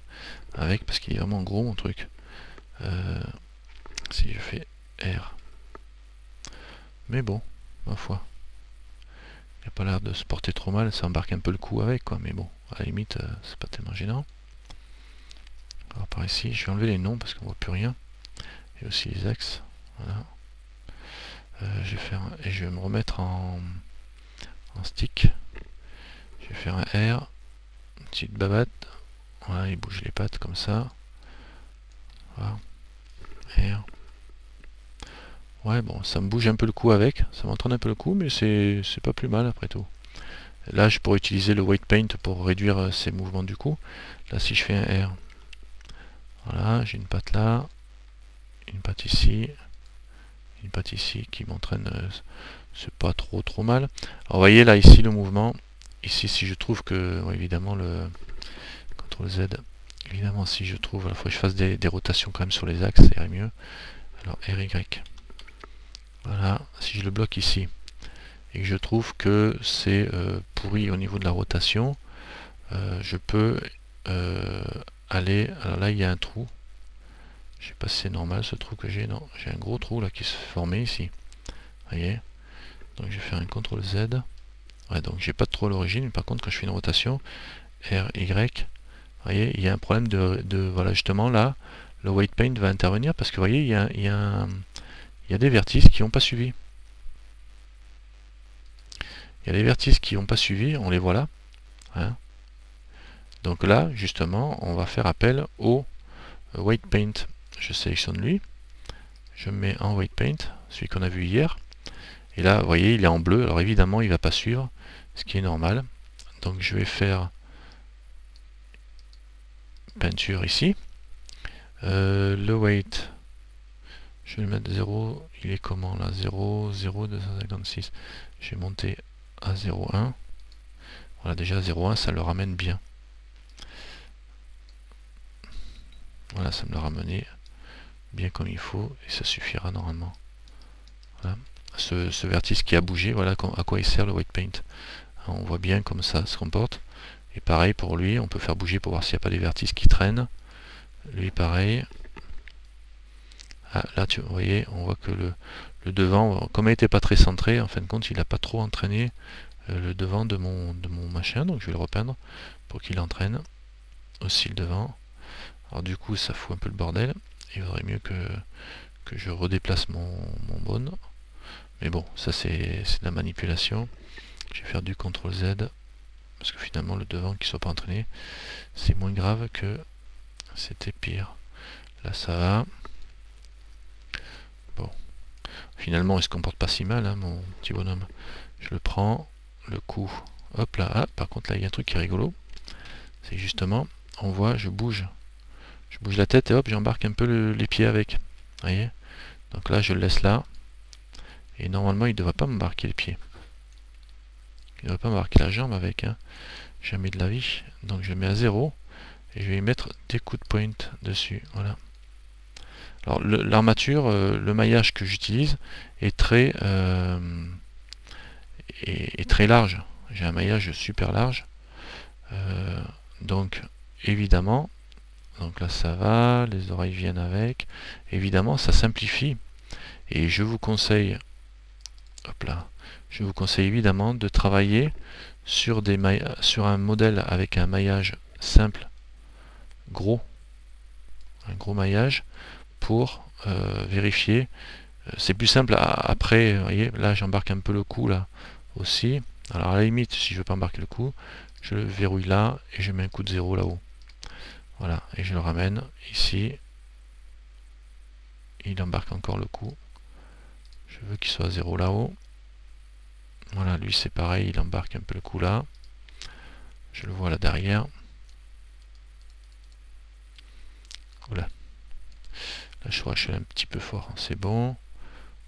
avec, parce qu'il est vraiment gros mon truc. Si je fais R. Mais bon, ma foi. Il n'a pas l'air de se porter trop mal, ça embarque un peu le coup avec, quoi. Mais bon, à la limite, c'est pas tellement gênant. Alors par ici, je vais enlever les noms parce qu'on voit plus rien. Et aussi les axes. Voilà. Je vais faire et je vais me remettre en stick. Je vais faire un R, une petite babate. Voilà, il bouge les pattes comme ça. Voilà. R. Ouais, bon, ça me bouge un peu le cou avec, ça m'entraîne un peu le cou, mais c'est pas plus mal après tout. Là, je pourrais utiliser le weight paint pour réduire ces mouvements du cou. Là, si je fais un R, voilà, j'ai une patte là, une patte ici qui m'entraîne, c'est pas trop mal. Alors, vous voyez là, ici, le mouvement, ici, si je trouve que, ouais, évidemment, le CTRL Z, évidemment, si je trouve, il faut que je fasse des rotations quand même sur les axes, ça irait mieux. Alors, RY. Voilà, si je le bloque ici, et que je trouve que c'est pourri au niveau de la rotation, je peux aller, alors là il y a un trou, je sais pas si c'est normal ce trou que j'ai, non, j'ai un gros trou là qui se formait ici, vous voyez, donc je vais faire un CTRL Z, ouais, donc j'ai pas de trou à l'origine, mais par contre quand je fais une rotation, RY, vous voyez, il y a un problème voilà, justement là, le weight paint va intervenir parce que vous voyez, il y a des vertices qui n'ont pas suivi. Il y a les vertices qui n'ont pas suivi, on les voit là. Hein. Donc là, justement, on va faire appel au weight paint. Je sélectionne lui, je mets en weight paint, celui qu'on a vu hier. Et là, vous voyez, il est en bleu. Alors évidemment, il ne va pas suivre, ce qui est normal. Donc je vais faire peinture ici. Le weight, je vais le mettre 0. Il est comment là? 0, 0, 256. Je vais monter à 0,1. Voilà, déjà 0,1, ça le ramène bien. Voilà, ça me l'a ramené bien comme il faut et ça suffira normalement. Voilà. Ce vertice qui a bougé, voilà à quoi il sert le weight paint. On voit bien comme ça se comporte. Et pareil pour lui, on peut faire bouger pour voir s'il n'y a pas des vertices qui traînent. Lui pareil. Ah, là vous voyez, on voit que le devant, comme il n'était pas très centré, en fin de compte il n'a pas trop entraîné le devant de mon machin, donc je vais le repeindre pour qu'il entraîne aussi le devant. Alors du coup ça fout un peu le bordel, il vaudrait mieux que je redéplace mon bone, mais bon, ça c'est de la manipulation. Je vais faire du CTRL Z, parce que finalement le devant qui soit pas entraîné, c'est moins grave que c'était pire. Là ça va. Bon, finalement il se comporte pas si mal, hein, mon petit bonhomme. Je le prends, le coup, hop là, ah, par contre là il y a un truc qui est rigolo, c'est justement, on voit, je bouge la tête et hop, j'embarque un peu les pieds avec. Vous voyez? Donc là je le laisse là, et normalement il ne devrait pas m'embarquer les pieds. Il ne devrait pas m'embarquer la jambe avec, hein. Jamais de la vie. Donc je le mets à 0, et je vais y mettre des coups de point dessus. Voilà. Alors l'armature, le maillage que j'utilise est très large. J'ai un maillage super large. Donc évidemment, donc là ça va, les oreilles viennent avec. Évidemment, ça simplifie. Et je vous conseille, hop là, je vous conseille évidemment de travailler sur un modèle avec un maillage simple, gros, un gros maillage pour vérifier. C'est plus simple après, vous voyez, là j'embarque un peu le coup là aussi. Alors à la limite, si je veux pas embarquer le coup, je le verrouille là et je mets un coup de 0 là-haut. Voilà, et je le ramène ici. Il embarque encore le coup. Je veux qu'il soit à 0 là-haut. Voilà, lui c'est pareil, il embarque un peu le coup là. Je le vois là derrière. Voilà. Là je crois que je suis un petit peu fort, c'est bon.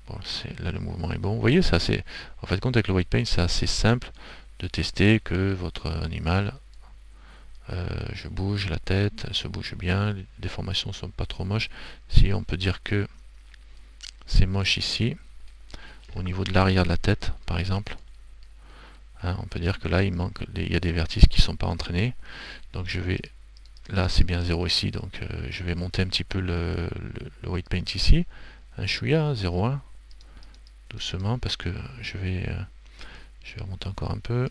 Bon, là le mouvement est bon. Vous voyez, ça c'est. En fait, compte avec le weight paint, c'est assez simple de tester que votre animal, je bouge la tête, elle se bouge bien, les déformations sont pas trop moches. Si on peut dire que c'est moche ici, au niveau de l'arrière de la tête, par exemple. Hein, on peut dire que là, il y a des vertices qui ne sont pas entraînés. Donc je vais, là c'est bien 0 ici, donc je vais monter un petit peu le white paint ici. Un chouïa, 0,1. Doucement, parce que je vais remonter encore un peu.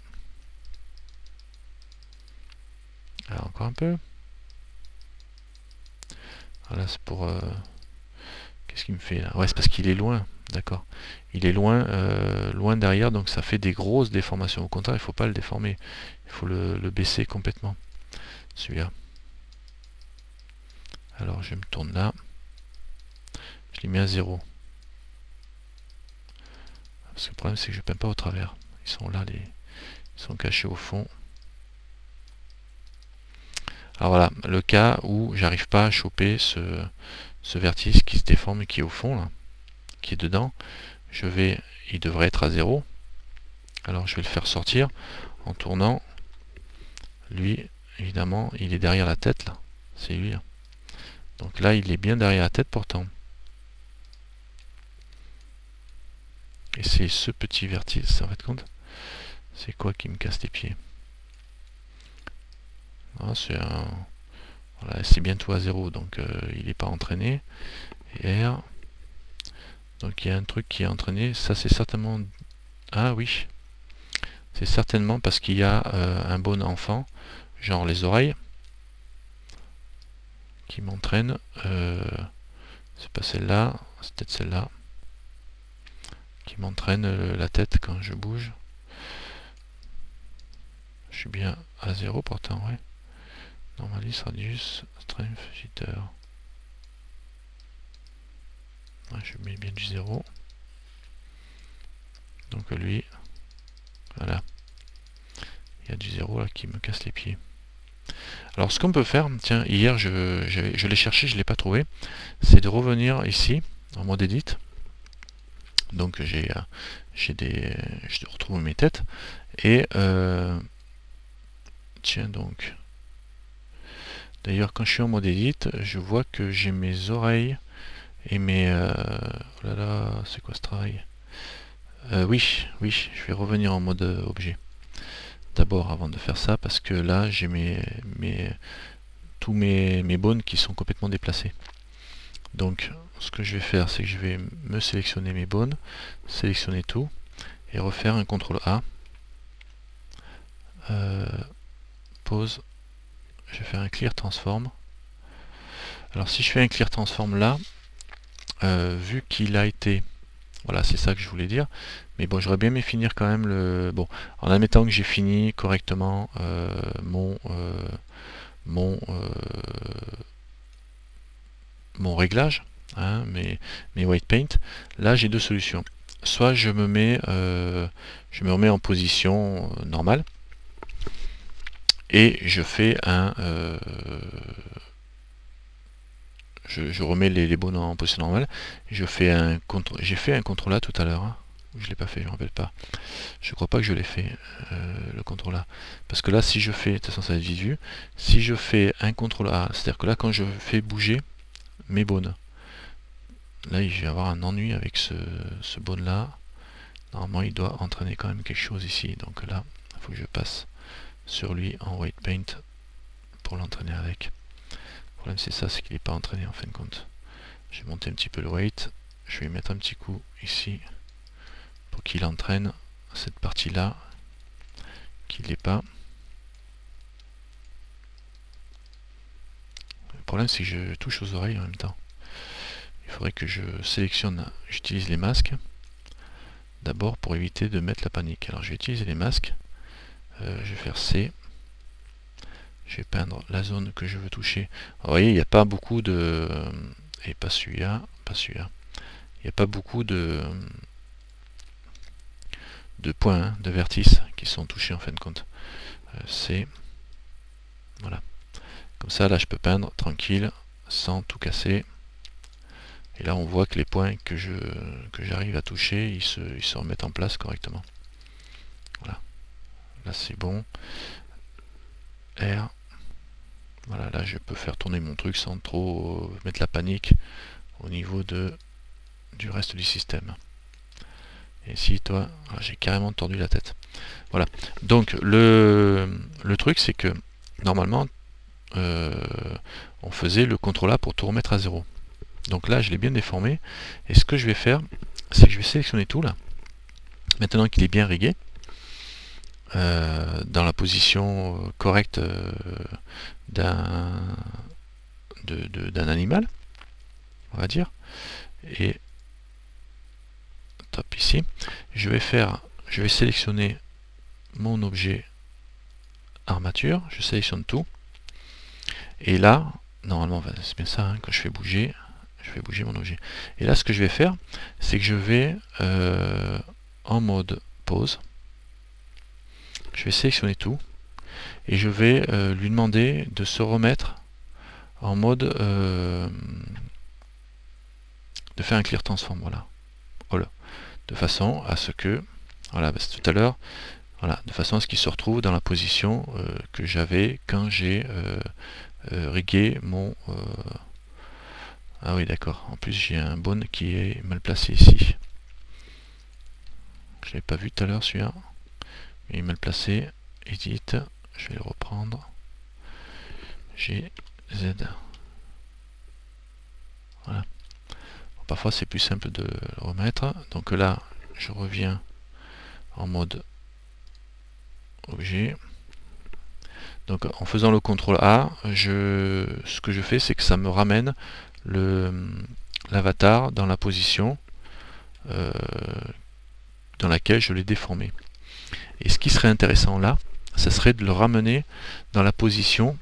Alors encore un peu. Voilà, c'est pour... qu'est-ce qu'il me fait là? Ouais, c'est parce qu'il est loin. D'accord. Il est loin, loin derrière, donc ça fait des grosses déformations. Au contraire, il ne faut pas le déformer. Il faut le baisser complètement. Celui-là. Alors je me tourne là. Je l'ai mis à 0. Parce que le problème, c'est que je ne peins pas au travers. Ils sont là, ils sont cachés au fond. Alors voilà, le cas où j'arrive pas à choper ce vertice qui se déforme et qui est au fond, là, qui est dedans. Il devrait être à 0. Alors je vais le faire sortir en tournant. Lui, évidemment, il est derrière la tête, là. C'est lui. Hein. Donc là, il est bien derrière la tête pourtant. Et c'est ce petit vertice, en fait, compte. C'est quoi qui me casse les pieds? Ah, voilà, c'est bientôt à 0, donc il n'est pas entraîné. Et R. Donc il y a un truc qui est entraîné. Ça, c'est certainement... Ah oui. C'est certainement parce qu'il y a un bon enfant, genre les oreilles, qui m'entraîne. C'est pas celle-là, c'est peut-être celle-là, qui m'entraîne la tête quand je bouge. Je suis bien à 0 pourtant, ouais. Normalis, radius, strength, jitter. Ouais, je mets bien du 0. Donc lui, voilà. Il y a du 0 là qui me casse les pieds. Alors ce qu'on peut faire, tiens, hier je l'ai cherché, je ne l'ai pas trouvé, c'est de revenir ici, en mode edit. Donc je retrouve mes têtes. Et tiens donc. D'ailleurs quand je suis en mode edit, je vois que j'ai mes oreilles et mes... oh là là, c'est quoi ce travail? Oui, je vais revenir en mode objet. D'abord avant de faire ça, parce que là j'ai tous mes bones qui sont complètement déplacés. Donc ce que je vais faire, c'est que je vais me sélectionner mes bones, sélectionner tout, et refaire un CTRL A. Pause. Je vais faire un clear transform. Alors si je fais un clear transform là, vu qu'il a été... Voilà, c'est ça que je voulais dire. Mais bon, j'aurais bien aimé finir quand même le... Bon, en admettant que j'ai fini correctement mon réglage, hein, mes white paint, là j'ai deux solutions. Soit je me remets en position normale et je fais un... je remets les bones en position normale. J'ai fait un CTRL A tout à l'heure. Hein. Je l'ai pas fait, je ne me rappelle pas. Je crois pas que je l'ai fait, le CTRL A. Parce que là, si je fais, de toute façon ça va être vite vu, si je fais un CTRL A, c'est-à-dire que là, quand je fais bouger mes bones, là, je vais avoir un ennui avec ce bone là. Normalement, il doit entraîner quand même quelque chose ici. Donc là, il faut que je passe sur lui en white paint pour l'entraîner avec. Le problème, c'est ça, c'est qu'il n'est pas entraîné en fin de compte. Je vais monter un petit peu le weight. Je vais mettre un petit coup ici pour qu'il entraîne cette partie-là, qu'il n'ait pas. Le problème, c'est que je touche aux oreilles en même temps. Il faudrait que je sélectionne, j'utilise les masques, d'abord pour éviter de mettre la panique. Alors je vais utiliser les masques, je vais faire C, je vais peindre la zone que je veux toucher. Alors, vous voyez, il n'y a pas beaucoup de... et pas celui-là, il n'y a pas beaucoup de points, hein, de vertices qui sont touchés en fin de compte. C, voilà. Comme ça, là, je peux peindre tranquille, sans tout casser. Et là, on voit que les points que j'arrive à toucher, ils se remettent en place correctement. Voilà. Là, c'est bon. R. Voilà, là, je peux faire tourner mon truc sans trop mettre la panique au niveau du reste du système. Et si toi, j'ai carrément tordu la tête. Voilà. Donc le truc c'est que normalement on faisait le CTRL A pour tout remettre à zéro. Donc là je l'ai bien déformé. Et ce que je vais faire, c'est que je vais sélectionner tout là. Maintenant qu'il est bien rigué, dans la position correcte d'un animal, on va dire. Et top ici. Je vais sélectionner mon objet armature, je sélectionne tout. Et là, normalement, c'est bien ça, hein, quand je fais bouger mon objet. Et là, ce que je vais faire, c'est que je vais en mode pause. Je vais sélectionner tout. Et je vais lui demander de se remettre en mode de faire un clear transform. Voilà. Voilà. De façon à ce que, voilà, tout à l'heure, voilà, de façon à ce qu'il se retrouve dans la position que j'avais quand j'ai rigué mon... ah oui, d'accord. En plus, j'ai un bon qui est mal placé ici. Je ne l'ai pas vu tout à l'heure, celui-là. Il est mal placé. Edit. Je vais le reprendre. G, Z. Voilà. Bon, parfois, c'est plus simple de le remettre. Donc là, je reviens en mode objet. Donc en faisant le CTRL A, ce que je fais, c'est que ça me ramène l'avatar dans la position dans laquelle je l'ai déformé. Et ce qui serait intéressant là, ça serait de le ramener dans la position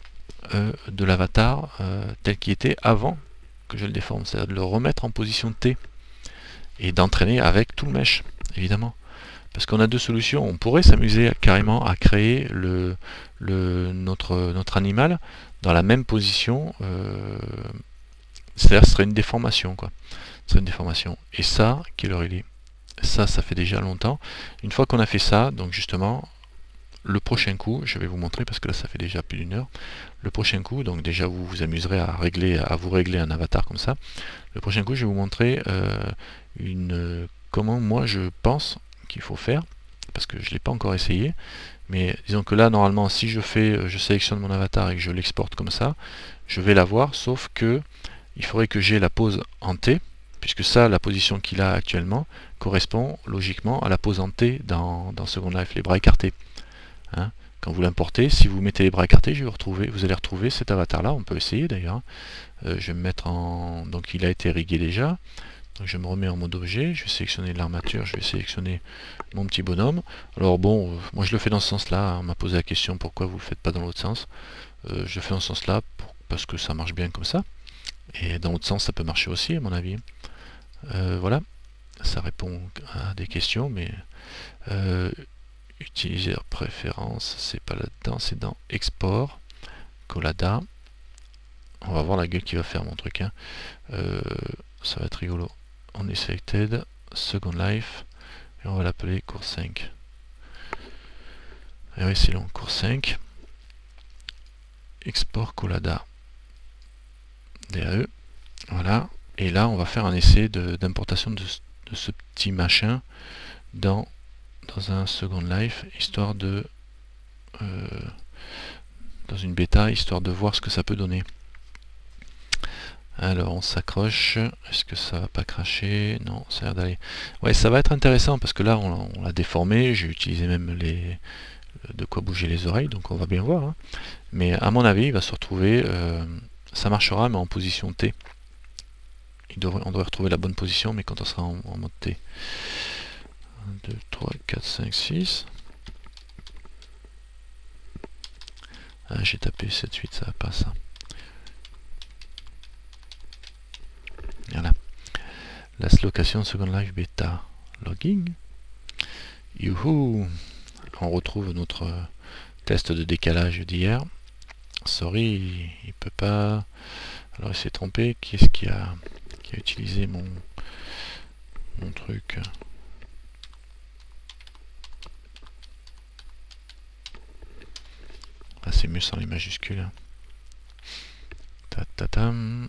de l'avatar tel qu'il était avant que je le déforme, c'est-à-dire de le remettre en position T et d'entraîner avec tout le mesh, évidemment. Parce qu'on a deux solutions. On pourrait s'amuser carrément à créer notre animal dans la même position, c'est-à-dire ce serait une déformation, quoi. Ce serait une déformation. Et ça, quelle heure il est? Ça fait déjà longtemps. Une fois qu'on a fait ça, donc justement, le prochain coup, je vais vous montrer parce que là ça fait déjà plus d'une heure. Le prochain coup, donc déjà vous vous amuserez à vous régler un avatar comme ça. Le prochain coup, je vais vous montrer comment moi je pense qu'il faut faire, parce que je ne l'ai pas encore essayé. Mais disons que là, normalement, si je sélectionne mon avatar et que je l'exporte comme ça, je vais l'avoir, sauf que il faudrait que j'ai la pose en T, puisque ça, la position qu'il a actuellement, correspond logiquement à la pose en T dans Second Life, les bras écartés. Hein. Quand vous l'importez, si vous mettez les bras écartés, vous allez retrouver cet avatar-là. On peut essayer d'ailleurs. Je vais me mettre en... Donc il a été rigué déjà. Donc je me remets en mode objet. Je vais sélectionner l'armature. Je vais sélectionner mon petit bonhomme. Alors bon, moi je le fais dans ce sens-là. On m'a posé la question pourquoi vous ne le faites pas dans l'autre sens. Je le fais dans ce sens-là parce que ça marche bien comme ça. Et dans l'autre sens, ça peut marcher aussi, à mon avis. Voilà. Ça répond à des questions, mais... utiliser préférence, c'est pas là-dedans, c'est dans export, Collada. On va voir la gueule qui va faire mon truc. Hein. Ça va être rigolo. On est selected, Second Life, et on va l'appeler cours 5. Et oui, c'est long, cours 5. Export Collada. DAE. Voilà. Et là, on va faire un essai d'importation de ce petit machin dans un Second Life, histoire de... dans une bêta, histoire de voir ce que ça peut donner. Alors on s'accroche, est-ce que ça va pas cracher? Non, ça a l'air d'aller. Ouais, ça va être intéressant parce que là on l'a déformé, j'ai utilisé même de quoi bouger les oreilles, donc on va bien voir. Hein. Mais à mon avis, il va se retrouver, ça marchera mais en position T. On devrait retrouver la bonne position, mais quand on sera en mode T. 1, 2, 3, 4, 5, 6. Ah, j'ai tapé 7, 8, ça va pas ça. Voilà. La location Second Life Beta. Logging. Youhou! On retrouve notre test de décalage d'hier. Sorry, il peut pas. Alors il s'est trompé. Qui est-ce qui a utilisé mon truc? Ah, c'est mieux sans les majuscules. Ta-ta-tam.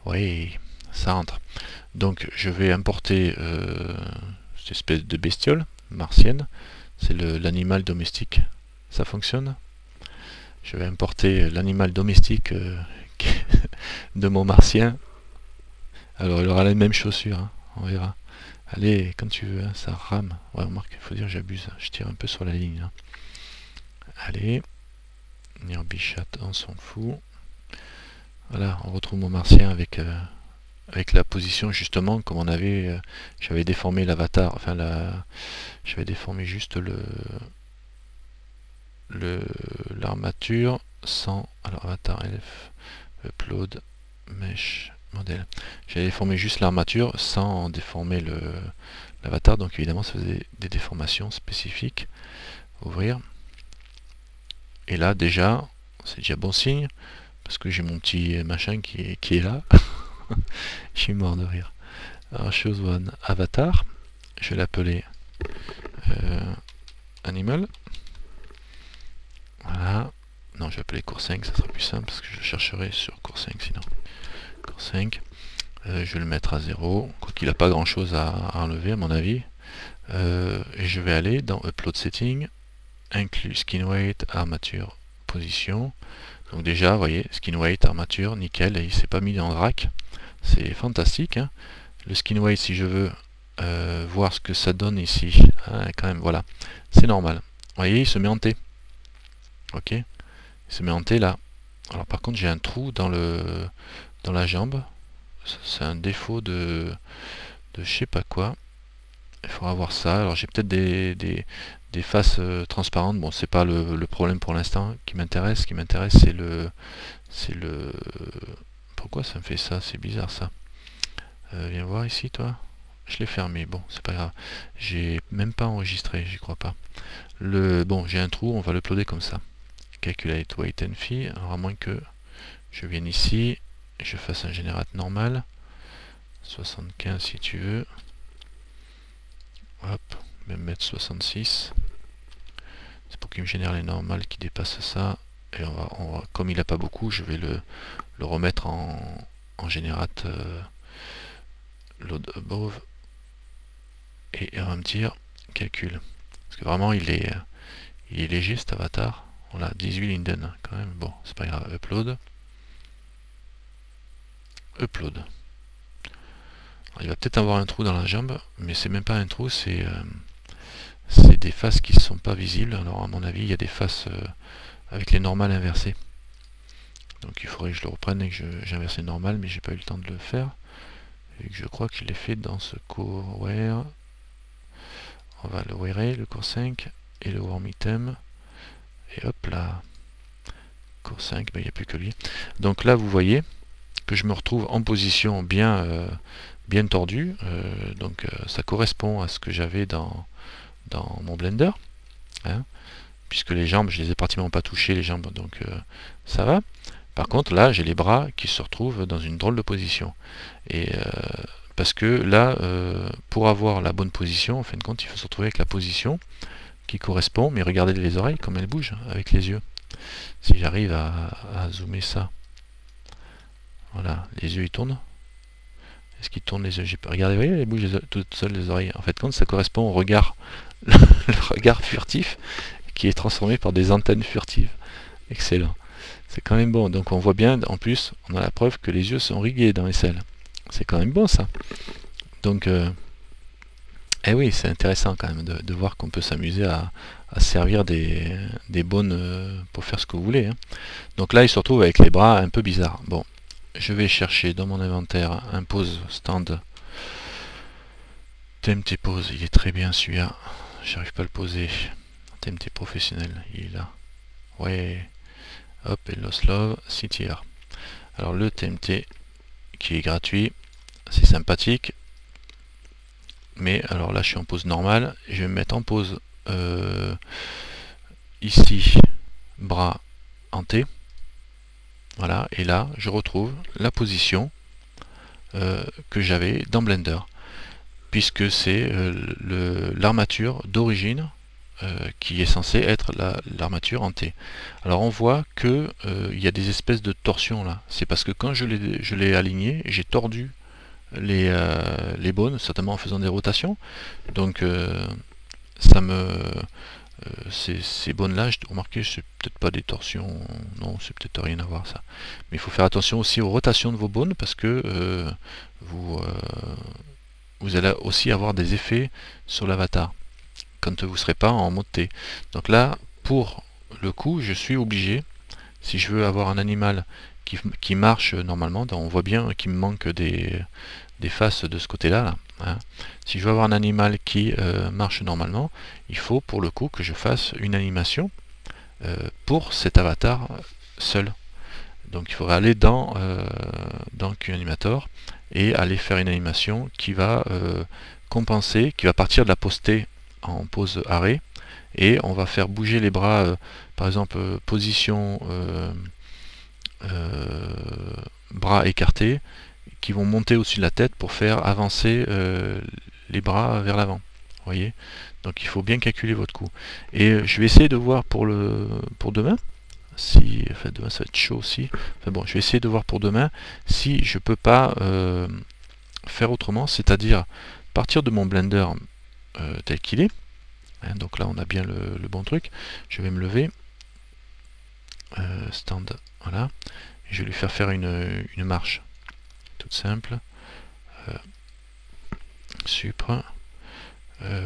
Oui, ça rentre. Donc je vais importer cette espèce de bestiole martienne, c'est l'animal domestique, ça fonctionne. Je vais importer l'animal domestique de mon martien. Alors il aura les mêmes chaussures, hein, on verra. Allez, quand tu veux, hein, ça rame. Ouais, remarque, il faut dire j'abuse, je tire un peu sur la ligne. Hein. Allez, Nirbichat, on s'en fout. Voilà, on retrouve mon martien avec la position justement comme on avait. J'avais déformé l'avatar, enfin j'avais déformé juste l'armature sans. Alors avatar LF, upload, mesh, modèle. J'avais déformé juste l'armature sans déformer l'avatar, donc évidemment ça faisait des déformations spécifiques. Ouvrir. Et là déjà, c'est déjà bon signe, parce que j'ai mon petit machin qui est là. Je suis mort de rire. Alors chose one, avatar. Je vais l'appeler animal. Voilà. Non, je vais appeler cours 5, ça sera plus simple parce que je chercherai sur cours 5 sinon. Cours 5. Je vais le mettre à 0, quoiqu'il n'a pas grand chose à enlever à mon avis. Et je vais aller dans Upload Setting, inclus Skin Weight, armature, position. Donc déjà, vous voyez, Skin Weight, armature, nickel, et il s'est pas mis en rack. C'est fantastique. Hein. Le Skin Weight, si je veux voir ce que ça donne ici, hein, quand même, voilà, c'est normal. Vous voyez, il se met en T. Ok, il se met en T là. Alors par contre, j'ai un trou dans la jambe. C'est un défaut de je sais pas quoi. Il faudra voir ça. Alors j'ai peut-être des faces transparentes. Bon, c'est pas le problème pour l'instant qui m'intéresse. Ce qui m'intéresse, c'est le. Pourquoi ça me fait ça? C'est bizarre ça. Viens voir ici, toi. Je l'ai fermé. Bon, c'est pas grave. J'ai même pas enregistré. J'y crois pas. Bon, j'ai un trou. On va l'uploader comme ça. Calculate weight and phi. Alors à moins que je vienne ici et je fasse un générateur normal. 75 si tu veux. Hop, même mettre 66. C'est pour qu'il me génère les normales qui dépassent ça. Et comme il n'a pas beaucoup, je vais le remettre en générateur load above. Et il va me dire calcul. Parce que vraiment il est léger cet avatar. Voilà, 18 linden quand même. Bon, c'est pas grave. Upload. Upload. Alors, il va peut-être avoir un trou dans la jambe, mais c'est même pas un trou, c'est des faces qui ne sont pas visibles. Alors à mon avis, il y a des faces avec les normales inversées. Donc il faudrait que je le reprenne et que j'inverse les normales, mais j'ai pas eu le temps de le faire. Et que je crois que je l'ai fait dans ce cours where. On va le wearer, le cours 5, et le warm item. Et hop là. Cours 5, il n'y a plus que lui. Donc là, vous voyez que je me retrouve en position bien tordue. Donc ça correspond à ce que j'avais dans mon Blender. Hein, puisque les jambes, je les ai pratiquement pas touchées, les jambes, donc ça va. Par contre, là, j'ai les bras qui se retrouvent dans une drôle de position. Et parce que là, pour avoir la bonne position, en fin de compte, il faut se retrouver avec la position qui correspond. Mais regardez les oreilles, comme elles bougent avec les yeux. Si j'arrive à zoomer ça. Voilà, les yeux ils tournent. Est-ce qu'ils tournent les yeux? Regardez, vous voyez, elles bougent toutes seules les oreilles. En fait, compte, ça correspond au regard, le regard furtif, qui est transformé par des antennes furtives. Excellent. C'est quand même bon. Donc on voit bien, en plus, on a la preuve que les yeux sont rigués dans les selles. C'est quand même bon ça. Donc, eh oui, c'est intéressant quand même de voir qu'on peut s'amuser à servir des bonnes pour faire ce que vous voulez. Hein. Donc là, il se retrouve avec les bras un peu bizarres. Bon, je vais chercher dans mon inventaire un pose stand. TMT pose, il est très bien celui-là. J'arrive pas à le poser. TMT professionnel, il est là. Ouais. Hop, et Lost Love, CTR. Alors le TMT qui est gratuit, c'est sympathique. Mais alors là je suis en pose normale. Je vais me mettre en pose ici, bras en T. Voilà, et là je retrouve la position que j'avais dans Blender. Puisque c'est l'armature d'origine qui est censé être l'armature en T. Alors on voit que il y a des espèces de torsions là. C'est parce que quand je l'ai aligné, j'ai tordu les bones, certainement en faisant des rotations. Donc ça me ces bones là, remarquez, c'est peut-être pas des torsions, non, c'est peut-être rien à voir ça. Mais il faut faire attention aussi aux rotations de vos bones parce que vous allez aussi avoir des effets sur l'avatar quand vous ne serez pas en mode T. Donc là, pour le coup, je suis obligé, si je veux avoir un animal qui marche normalement, on voit bien qu'il me manque des faces de ce côté-là. Là, hein. Si je veux avoir un animal qui marche normalement, il faut pour le coup que je fasse une animation pour cet avatar seul. Donc il faudrait aller dans QAnimator et aller faire une animation qui va compenser, qui va partir de la pose T en pose arrêt, et on va faire bouger les bras, par exemple position bras écartés, qui vont monter au-dessus de la tête pour faire avancer les bras vers l'avant. Voyez, donc il faut bien calculer votre coup. Et je vais essayer de voir pour demain. Si, enfin, demain ça va être chaud aussi. Enfin bon, je vais essayer de voir pour demain si je peux pas faire autrement, c'est-à-dire partir de mon Blender tel qu'il est. Hein, donc là on a bien le bon truc. Je vais me lever. Stand, voilà. Et je vais lui faire une marche toute simple. Supra.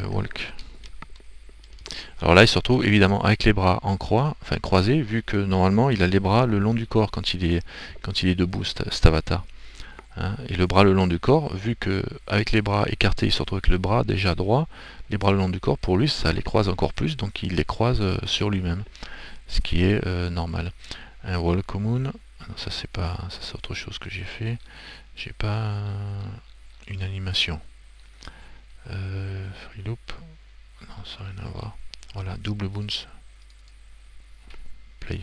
Walk. Alors là, il se retrouve évidemment avec les bras en croix, enfin croisés, vu que normalement il a les bras le long du corps quand il est debout, cet avatar. Hein, et le bras le long du corps, vu que avec les bras écartés, il se retrouve avec le bras déjà droit, les bras le long du corps, pour lui, ça les croise encore plus, donc il les croise sur lui-même, ce qui est normal. Un wall common, ça c'est pas, ça c'est autre chose que j'ai fait. J'ai pas une animation. Free loop, non, ça n'a rien à voir. Voilà, double bounce. Play.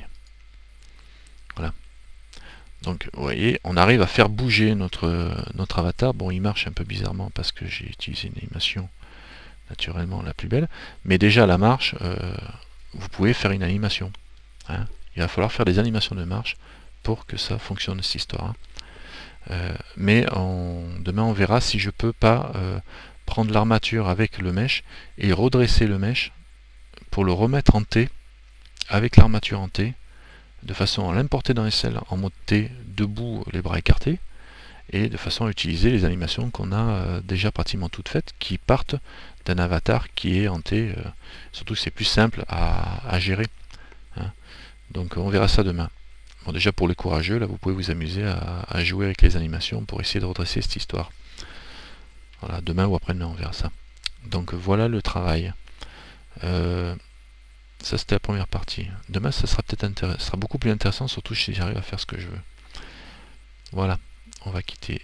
Voilà. Donc, vous voyez, on arrive à faire bouger notre avatar. Bon, il marche un peu bizarrement parce que j'ai utilisé une animation naturellement la plus belle. Mais déjà, la marche, vous pouvez faire une animation. Hein. Il va falloir faire des animations de marche pour que ça fonctionne, cette histoire. Hein. Mais demain, on verra si je peux pas prendre l'armature avec le mesh et redresser le mesh pour le remettre en T avec l'armature en T, de façon à l'importer dans SL en mode T, debout, les bras écartés, et de façon à utiliser les animations qu'on a déjà pratiquement toutes faites, qui partent d'un avatar qui est en T, surtout que c'est plus simple à gérer. Hein. Donc on verra ça demain. Bon, déjà pour les courageux, là vous pouvez vous amuser à jouer avec les animations pour essayer de redresser cette histoire. Voilà, demain ou après-demain on verra ça. Donc voilà le travail. Ça c'était la première partie. Demain ça sera peut-être intéressant, ça sera beaucoup plus intéressant, surtout si j'arrive à faire ce que je veux. Voilà, on va quitter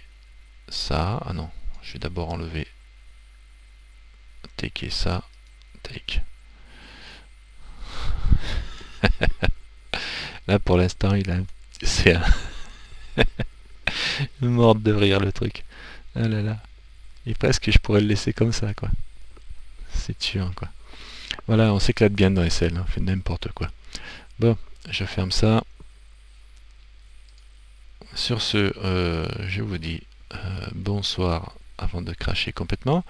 ça. Ah non, je vais d'abord enlever take et ça. Take. Là pour l'instant il a c'est un mort de rire le truc. Ah là là. Et presque je pourrais le laisser comme ça quoi. C'est tuant quoi. Voilà, on s'éclate bien dans SL, on fait n'importe quoi. Bon, je ferme ça. Sur ce, je vous dis bonsoir avant de cracher complètement,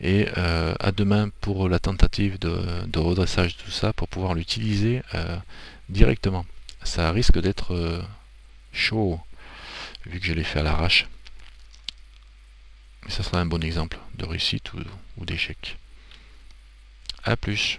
et à demain pour la tentative de redressage de tout ça, pour pouvoir l'utiliser directement. Ça risque d'être chaud, vu que je l'ai fait à l'arrache. Mais ça sera un bon exemple de réussite ou d'échec. A plus.